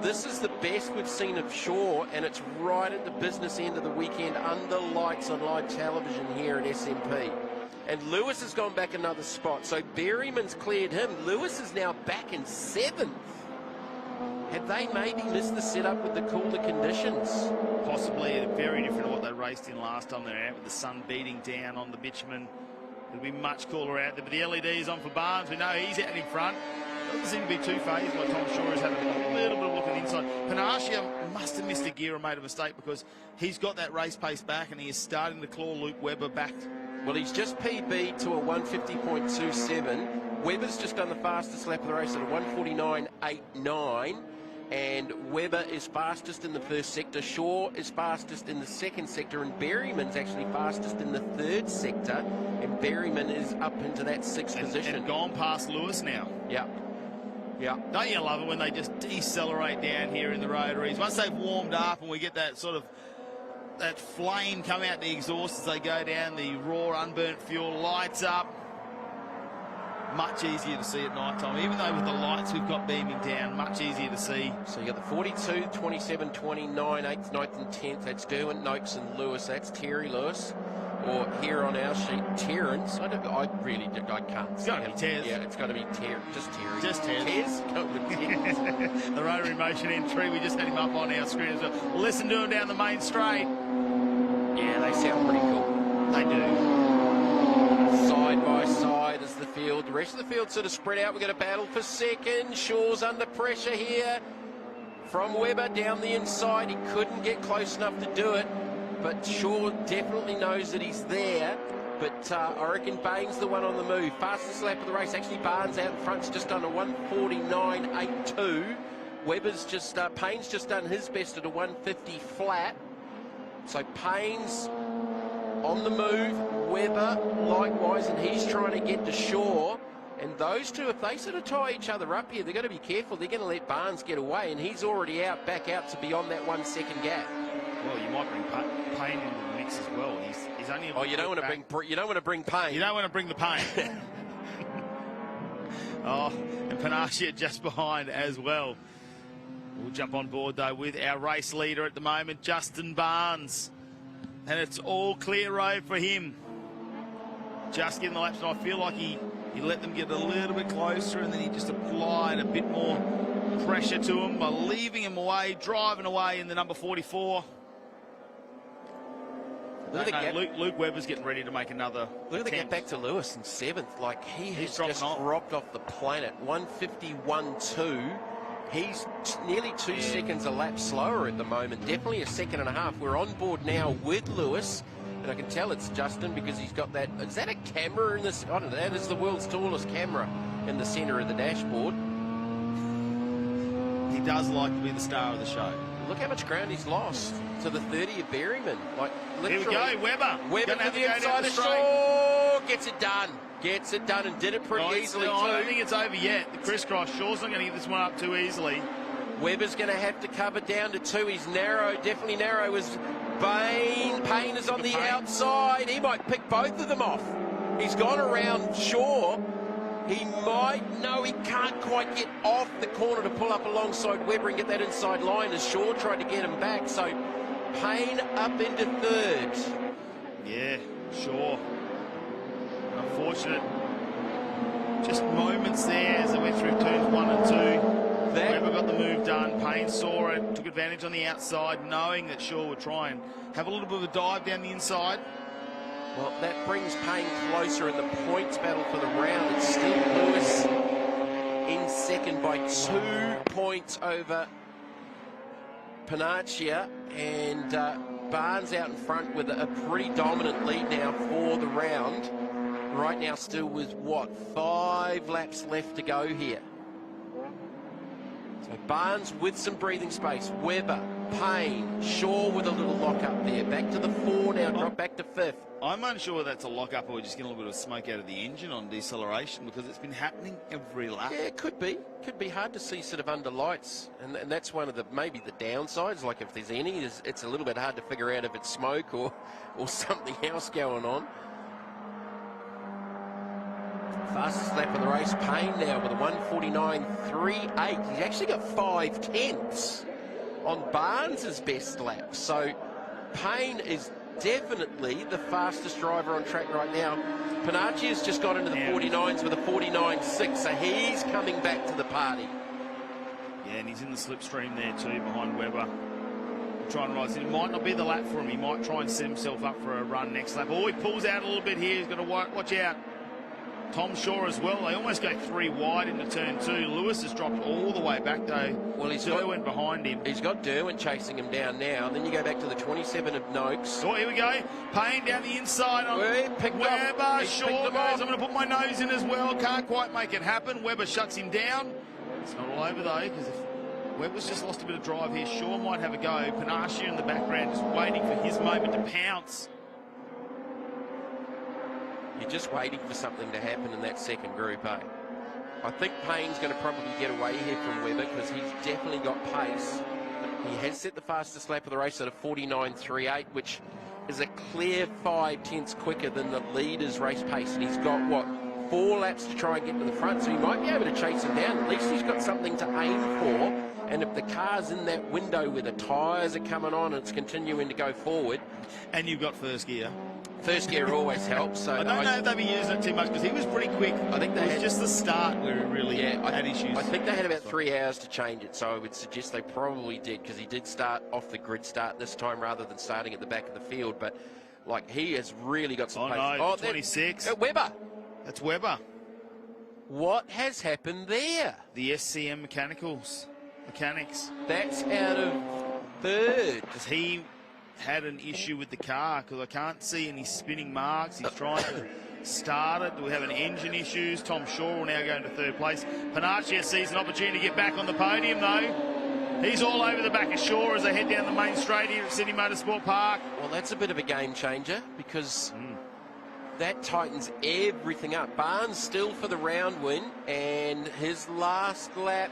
this is the best we've seen of Shaw, and it's right at the business end of the weekend under lights on live television here at SMP. And Lewis has gone back another spot. So Berryman's cleared him. Lewis is now back in 7th. Have they maybe missed the setup with the cooler conditions? Possibly. Very different to what they raced in last time they were out, with the sun beating down on the bitumen. It'll be much cooler out there, but the LED is on for Barnes. We know he's out in front. Doesn't seem to be too phased by Tom Shaw. Has had a little bit of look at the inside. Panaccia must have missed a gear or made a mistake, because he's got that race pace back and he is starting to claw Luke Webber back. Well, he's just PB'd to a 150.27. Webber's just done the fastest lap of the race at a 149.89. And Webber is fastest in the 1st sector. Shaw is fastest in the 2nd sector, and Berryman's actually fastest in the 3rd sector. And Berryman is up into that 6th position. And gone past Lewis now. Yeah. Yeah. Don't you love it when they just decelerate down here in the rotaries? Once they've warmed up and we get that sort of that flame come out the exhaust as they go down, the raw unburnt fuel lights up. Much easier to see at night time, even though with the lights we've got beaming down, much easier to see. So you got the 42, 27, 29, 8th, 9th and 10th. That's Derwent, Noakes and Lewis. That's Terry Lewis. Or here on our sheet, Terrence. I can't. It's got to be Tez. Yeah, it's got to be Terry. Just Terry. Just Tez. Tez? Go with Tez. The rotary motion entry, we just had him up on our screen as well. Listen to him down the main straight. Yeah, they sound pretty cool. They do. Side by side is the field. The rest of the field sort of spread out. We've got a battle for 2nd. Shaw's under pressure here from Webber down the inside. He couldn't get close enough to do it, but Shaw definitely knows that he's there. But I reckon Bain's the one on the move. Fastest lap of the race. Actually, Barnes out in front's just done a 149.82. Webber's just, Payne's just done his best at a 150 flat. So Payne's on the move. Webber likewise, and he's trying to get to Shaw. And those two, if they sort of tie each other up here, they're going to be careful. They're going to let Barnes get away, and he's already back out to beyond that 1 second gap. Well, you might bring Payne into the mix as well. He's only. Oh, you don't want to bring Payne. You don't want to bring the Payne. Oh, and Panaccia just behind as well. We'll jump on board though with our race leader at the moment, Justin Barnes, and it's all clear road for him. Just getting the laps, and I feel like he let them get a little bit closer, and then he just applied a bit more pressure to him by leaving him away, driving away in the number 44. Luke Webber's getting ready to make another Look at the attempt. gap back to Lewis in 7th. Like, he's just dropping off. dropped off the planet. 151.2 He's nearly 2 seconds a lap slower at the moment, definitely a second and a half. We're on board now with Lewis, and I can tell it's Justin because he's got that. Is that a camera in this? I don't know. That is the world's tallest camera in the centre of the dashboard. He does like to be the star of the show. Look how much ground he's lost to the 30 of Berryman. Like, here we go, Webber. Webber to the inside of straight. Shaw. Gets it done. Gets it done and did it pretty easily too. I don't think it's over yet. The crisscross. Shaw's not going to get this one up too easily. Webber's going to have to cover down to 2. He's narrow, definitely narrow as Bain. Payne is on the outside. He might pick both of them off. He's gone around Shaw. He might. No, he can't quite get off the corner to pull up alongside Webber and get that inside line as Shaw tried to get him back. So Payne up into 3rd. Yeah, Shaw. Unfortunate. Just moments there as they went through turns 1 and 2. Webber got the move done. Payne saw it, took advantage on the outside, knowing that Shaw would try and have a little bit of a dive down the inside. Well, that brings Payne closer in the points battle for the round. It's still Lewis in second by 2 points over Panaccia, and Barnes out in front with a pretty dominant lead now for the round. Right now still with, what, 5 laps left to go here. So Barnes with some breathing space. Webber, Payne, Shaw with a little lock up there. Back to the 4 now, drop back to 5th. I'm unsure that's a lock up or we're just getting a little bit of smoke out of the engine on deceleration because it's been happening every lap. Yeah, it could be. Could be hard to see sort of under lights. And that's one of the, maybe the downsides, like if there's any, it's a little bit hard to figure out if it's smoke or something else going on. Fastest lap of the race, Payne now with a 1:49.38. He's actually got 5 tenths on Barnes' best lap. So Payne is definitely the fastest driver on track right now. Panaccia's just got into the 49s with a 49.6, so he's coming back to the party. Yeah, and he's in the slipstream there too, behind Webber. Trying to rise in. It might not be the lap for him. He might try and set himself up for a run next lap. Oh, he pulls out a little bit here. He's got to watch out. Tom Shaw as well. They almost go 3 wide into turn 2. Lewis has dropped all the way back though. Well, he's Derwent behind him. He's got Derwent chasing him down now. Then you go back to the 27 of Noakes. Oh, here we go. Payne down the inside on Webber. Shaw goes, I'm going to put my nose in as well. Can't quite make it happen. Webber shuts him down. It's not all over though, because if Webber's just lost a bit of drive here, Shaw might have a go. Panaccia in the background just waiting for his moment to pounce. You're just waiting for something to happen in that second group, eh? I think Payne's going to probably get away here from Webber because he's definitely got pace. He has set the fastest lap of the race at a 49.38, which is a clear 5 tenths quicker than the leader's race pace. And he's got, what, 4 laps to try and get to the front, so he might be able to chase him down. At least he's got something to aim for. And if the car's in that window where the tyres are coming on and it's continuing to go forward. And you've got first gear. First gear always helps. So I don't know if they'll be using it too much because he was pretty quick. I think it was just the start where he really had issues. I think they had about 3 hours to change it, so I would suggest they probably did because he did start off the grid start this time rather than starting at the back of the field. But like he has really got some pace. No, 26. Webber. That's Webber. What has happened there? The SCM mechanics. That's out of 3rd. Because he had an issue with the car because I can't see any spinning marks. He's trying to start it. Do we have an engine issues? Tom Shaw will now go into 3rd place. Panaccia sees an opportunity to get back on the podium though. He's all over the back of Shaw as they head down the main straight here at Sydney Motorsport Park. Well, that's a bit of a game changer because that tightens everything up. Barnes still for the round win, and his last lap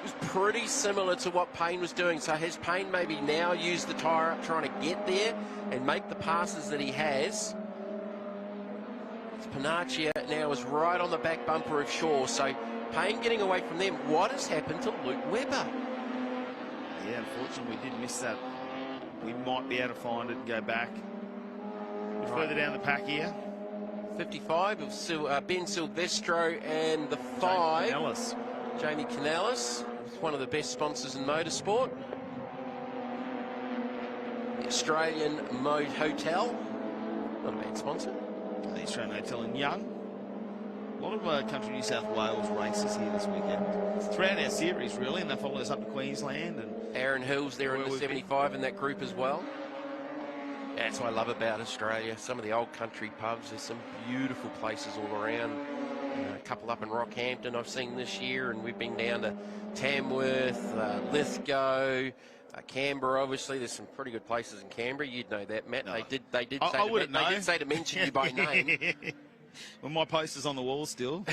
was pretty similar to what Payne was doing. So has Payne maybe now used the tyre up trying to get there and make the passes that he has? Panaccia now is right on the back bumper of Shaw. So Payne getting away from them. What has happened to Luke Webber? Yeah, unfortunately we did miss that. We might be able to find it and go back. Further down the pack here. 55 of Ben Silvestro and the 5. Jamie Canellis, one of the best sponsors in motorsport. The Australian Mode Hotel, not a bad sponsor. The Australian Hotel in Young. A lot of Country New South Wales races here this weekend. Throughout our series, really, and they follow us up to Queensland. And Aaron Hill's there in the 75 in that group as well. That's what I love about Australia. Some of the old country pubs, there's some beautiful places all around. A couple up in Rockhampton I've seen this year, and we've been down to Tamworth, Lithgow, Canberra. Obviously, there's some pretty good places in Canberra. You'd know that, Matt. No. They did say to mention you by name. Well, my poster's on the wall still.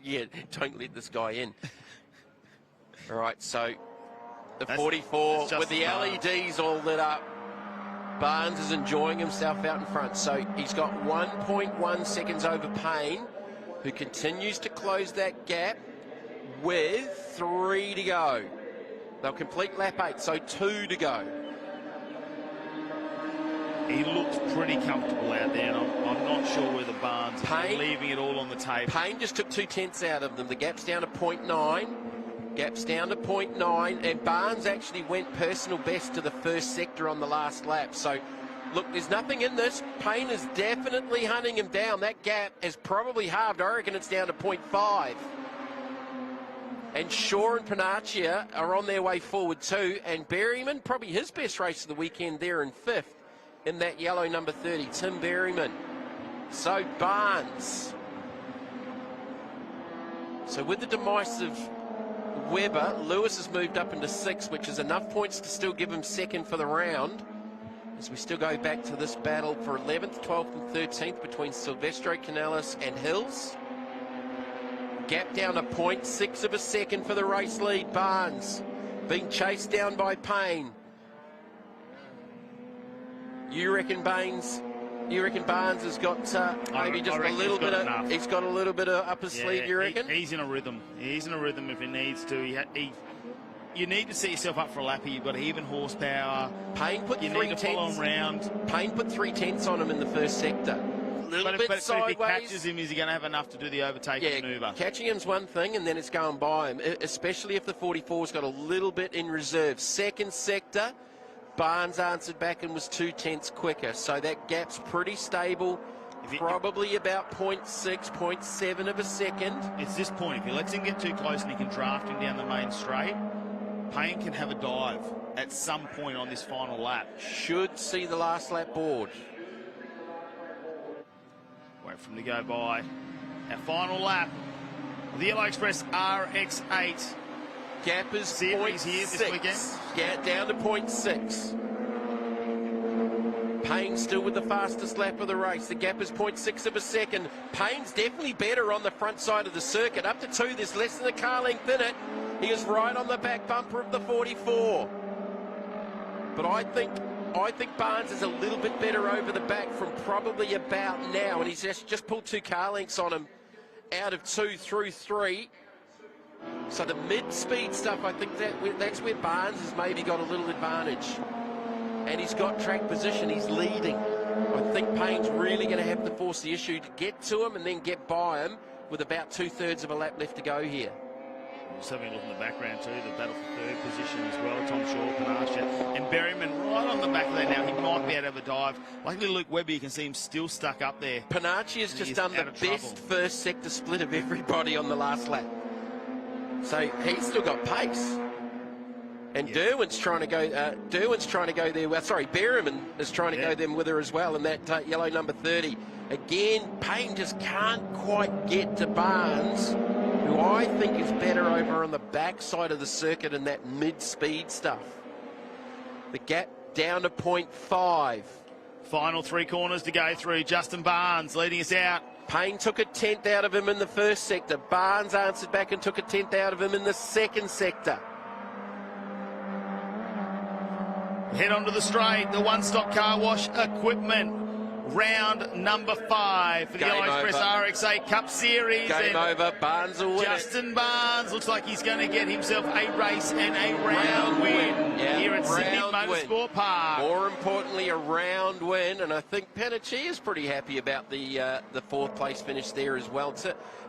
Yeah, don't let this guy in. All right, so the 44 with the LEDs all lit up. Barnes is enjoying himself out in front. So he's got 1.1 seconds over Payne, who continues to close that gap with 3 to go. They'll complete lap 8, so 2 to go. He looks pretty comfortable out there, and I'm not sure whether Barnes is leaving it all on the table. Payne just took 2 tenths out of them. The gap's down to 0.9. Gap's down to 0.9, and Barnes actually went personal best to the first sector on the last lap. So, look, there's nothing in this. Payne is definitely hunting him down. That gap is probably halved. I reckon it's down to 0.5. And Shaw and Panaccia are on their way forward too. And Berryman, probably his best race of the weekend there in 5th in that yellow number 30, Tim Berryman. So Barnes. So with the demise of Webber, Lewis has moved up into 6th, which is enough points to still give him 2nd for the round. As we still go back to this battle for 11th, 12th and 13th between Silvestro, Canales and Hills. Gap down to 0.6 of a second for the race lead. Barnes being chased down by Payne. You reckon Barnes has got maybe just a little bit of. He's got a little bit of up his sleeve. You reckon? He's in a rhythm. He's in a rhythm if he needs to. You need to set yourself up for a lap here. You've got even horsepower. Payne put you 3 need to follow him round. Payne put 3 tenths on him in the first sector. But if he catches him, is he going to have enough to do the overtake manoeuvre? Catching him's one thing, and then it's going by him, especially if the 44's got a little bit in reserve. Second sector, Barnes answered back and was 2 tenths quicker, so that gap's pretty stable, probably about 0.6, 0.7 of a second. It's this point, if he lets him get too close and he can draft him down the main straight, Payne can have a dive at some point on this final lap. Should see the last lap board. Wait for him to go by. Our final lap of the Yellow Express RX8. Gap is series here this weekend. Gap down to 0.6. Payne still with the fastest lap of the race. The gap is 0.6 of a second. Payne's definitely better on the front side of the circuit. Up to 2, there's less than a car length in it. He is right on the back bumper of the 44. But I think Barnes is a little bit better over the back from probably about now, and he's just pulled 2 car lengths on him out of 2 through 3. So the mid-speed stuff, I think that's where Barnes has maybe got a little advantage. And he's got track position, he's leading. I think Payne's really going to have to force the issue to get to him and then get by him with about 2/3 of a lap left to go here. Just having a look in the background too, the battle for 3rd position as well. Tom Shaw, Panaccia, and Berryman right on the back of that now. He might be able to have a dive. Like little Luke Webber, you can see him still stuck up there. Panaccia has just done the best first sector split of everybody on the last lap. So he's still got pace. And Derwin's trying to go. There. Well, sorry, Berryman is trying to go them with her as well in that yellow number 30. Again, Payne just can't quite get to Barnes, who I think is better over on the back side of the circuit in that mid-speed stuff. The gap down to 0.5. Final 3 corners to go through. Justin Barnes leading us out. Payne took a 10th out of him in the first sector. Barnes answered back and took a 10th out of him in the second sector. Head onto the straight, the one-stop car wash equipment. Round number 5 for the Yellow Express RX8 Cup Series. Game over. Barnes will win. Justin Barnes looks like he's going to get himself a race and a round win here at Sydney Motorsport Park. More importantly, a round win, and I think Panaccia is pretty happy about the 4th place finish there as well.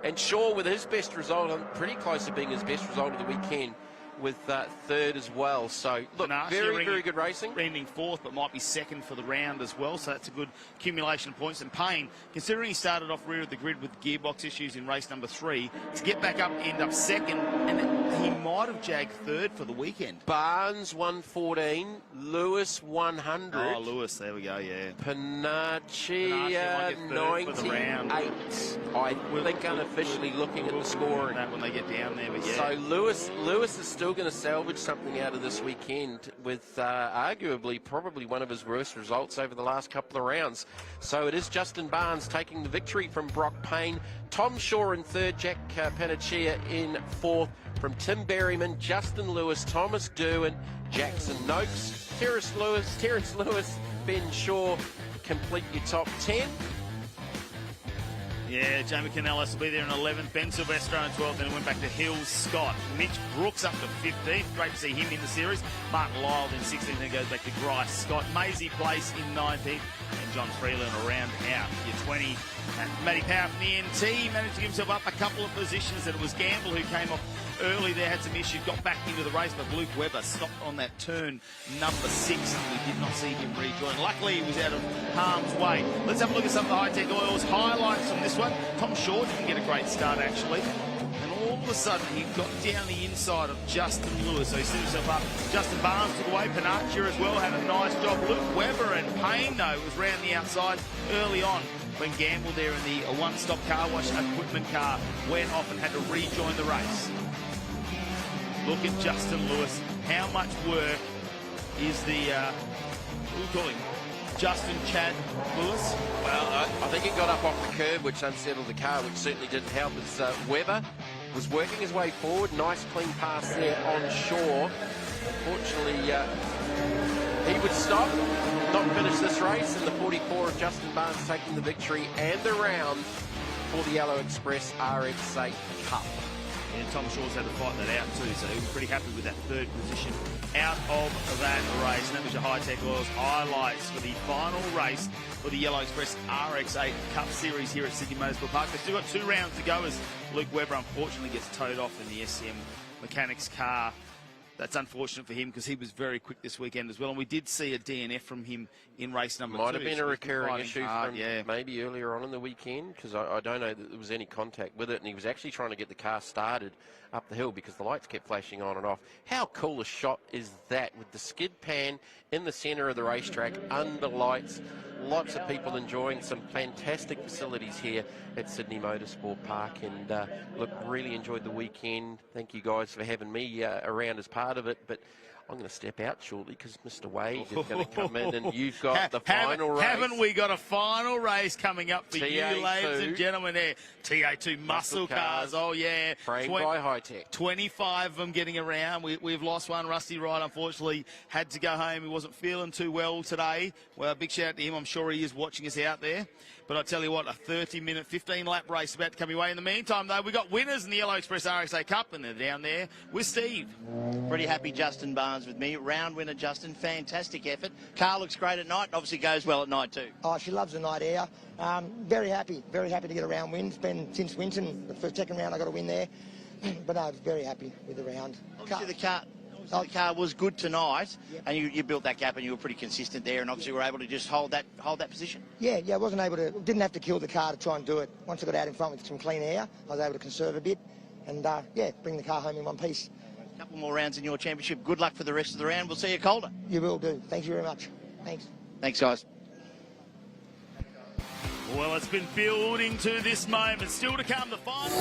And Shaw with his best result, pretty close to being his best result of the weekend, with third as well. So, look, very good racing. Ending fourth, but might be second for the round as well. So that's a good accumulation of points. And Payne, considering he started off rear of the grid with gearbox issues in race number 3, to get back up, end up second, and he might have jagged third for the weekend. Barnes 114, Lewis 100. Oh, Lewis, there we go, yeah. Panaccia 98. I think unofficially looking at the scoring. That when they get down there, but yeah. So Lewis is still going to salvage something out of this weekend with arguably probably one of his worst results over the last couple of rounds. So it is Justin Barnes taking the victory from Brock Payne. Tom Shaw in third, Jack Panaccia in fourth. From Tim Berryman, Justin Lewis, Thomas Derwin, Jackson Noakes, Terrence Lewis, Ben Shaw complete your top 10. Yeah, Jamie Canellis will be there in 11th, Ben Silvestro in 12th, then it went back to Hills, Scott. Mitch Brooks up to 15th, great to see him in the series. Martin Lyle in 16th, then goes back to Grice. Scott Maisie Place in 19th, and John Freeland around out your 20. And Matty Power from the NT managed to give himself up a couple of positions, and it was Gamble who came off early there, had some issues, got back into the race, but Luke Webber stopped on that turn number 6, and we did not see him rejoin. Luckily, he was out of harm's way. Let's have a look at some of the High-Tech Oils highlights from this one. Tom Shaw didn't get a great start, actually. And all of a sudden, he got down the inside of Justin Lewis, so he set himself up. Justin Barnes took away. Panaccia as well had a nice job. Luke Webber and Payne, though, was round the outside early on when Gamble there in the one-stop car wash equipment car went off and had to rejoin the race. Look at Justin Lewis. How much work is the, what do we call him? Justin Chad Lewis? Well, I think he got up off the curb, which unsettled the car, which certainly didn't help. As Webber was working his way forward. Nice clean pass there on shore. Unfortunately, he would stop, not finish this race, and the 44 of Justin Barnes taking the victory and the round for the Yellow Express RX8 Cup. And Tom Shaw's had to fight that out too, so he was pretty happy with that third position out of that race. And that was your High-Tech Oils highlights for the final race for the Yellow Express RX8 Cup Series here at Sydney Motorsport Park. They've still got 2 rounds to go as Luke Webber unfortunately gets towed off in the SCM Mechanics car. That's unfortunate for him because he was very quick this weekend as well. And we did see a DNF from him in race number 2. Might have been a recurring issue hard, from maybe earlier on in the weekend, because I don't know that there was any contact with it. And he was actually trying to get the car started up the hill because the lights kept flashing on and off. How cool a shot is that with the skid pan in the centre of the racetrack under lights? Lots of people enjoying some fantastic facilities here at Sydney Motorsport Park. And look, really enjoyed the weekend. Thank you guys for having me around as part of it. But I'm going to step out shortly because Mr. Wade is going to come in and you've got the final race. Haven't we got a final race coming up for TA2, you, ladies and gentlemen? There, TA2 muscle cars. Oh, yeah. Framed by High-Tech. 25 of them getting around. We've lost one. Rusty Wright, unfortunately, had to go home. He wasn't feeling too well today. Well, a big shout out to him. I'm sure he is watching us out there. But I tell you what, a 30-minute, 15-lap race about to come your way. In the meantime, though, we got winners in the Yellow Express RX8 Cup, and they're down there with Steve. Pretty happy Justin Barnes with me. Round winner, Justin. Fantastic effort. Car looks great at night, and obviously goes well at night too. Oh, she loves the night air. Very happy to get a round win. It's been since Winton, the first, second round I got a win there. But I was very happy with the round. Obviously the car was good tonight, and you built that gap and you were pretty consistent there, and obviously were able to just hold that position. Yeah, I wasn't able to, didn't have to kill the car to try and do it. Once I got out in front with some clean air, I was able to conserve a bit and, bring the car home in one piece. A couple more rounds in your championship. Good luck for the rest of the round. We'll see you Calder. You will do. Thank you very much. Thanks. Thanks, guys. Well, it's been building to this moment. Still to come, the final.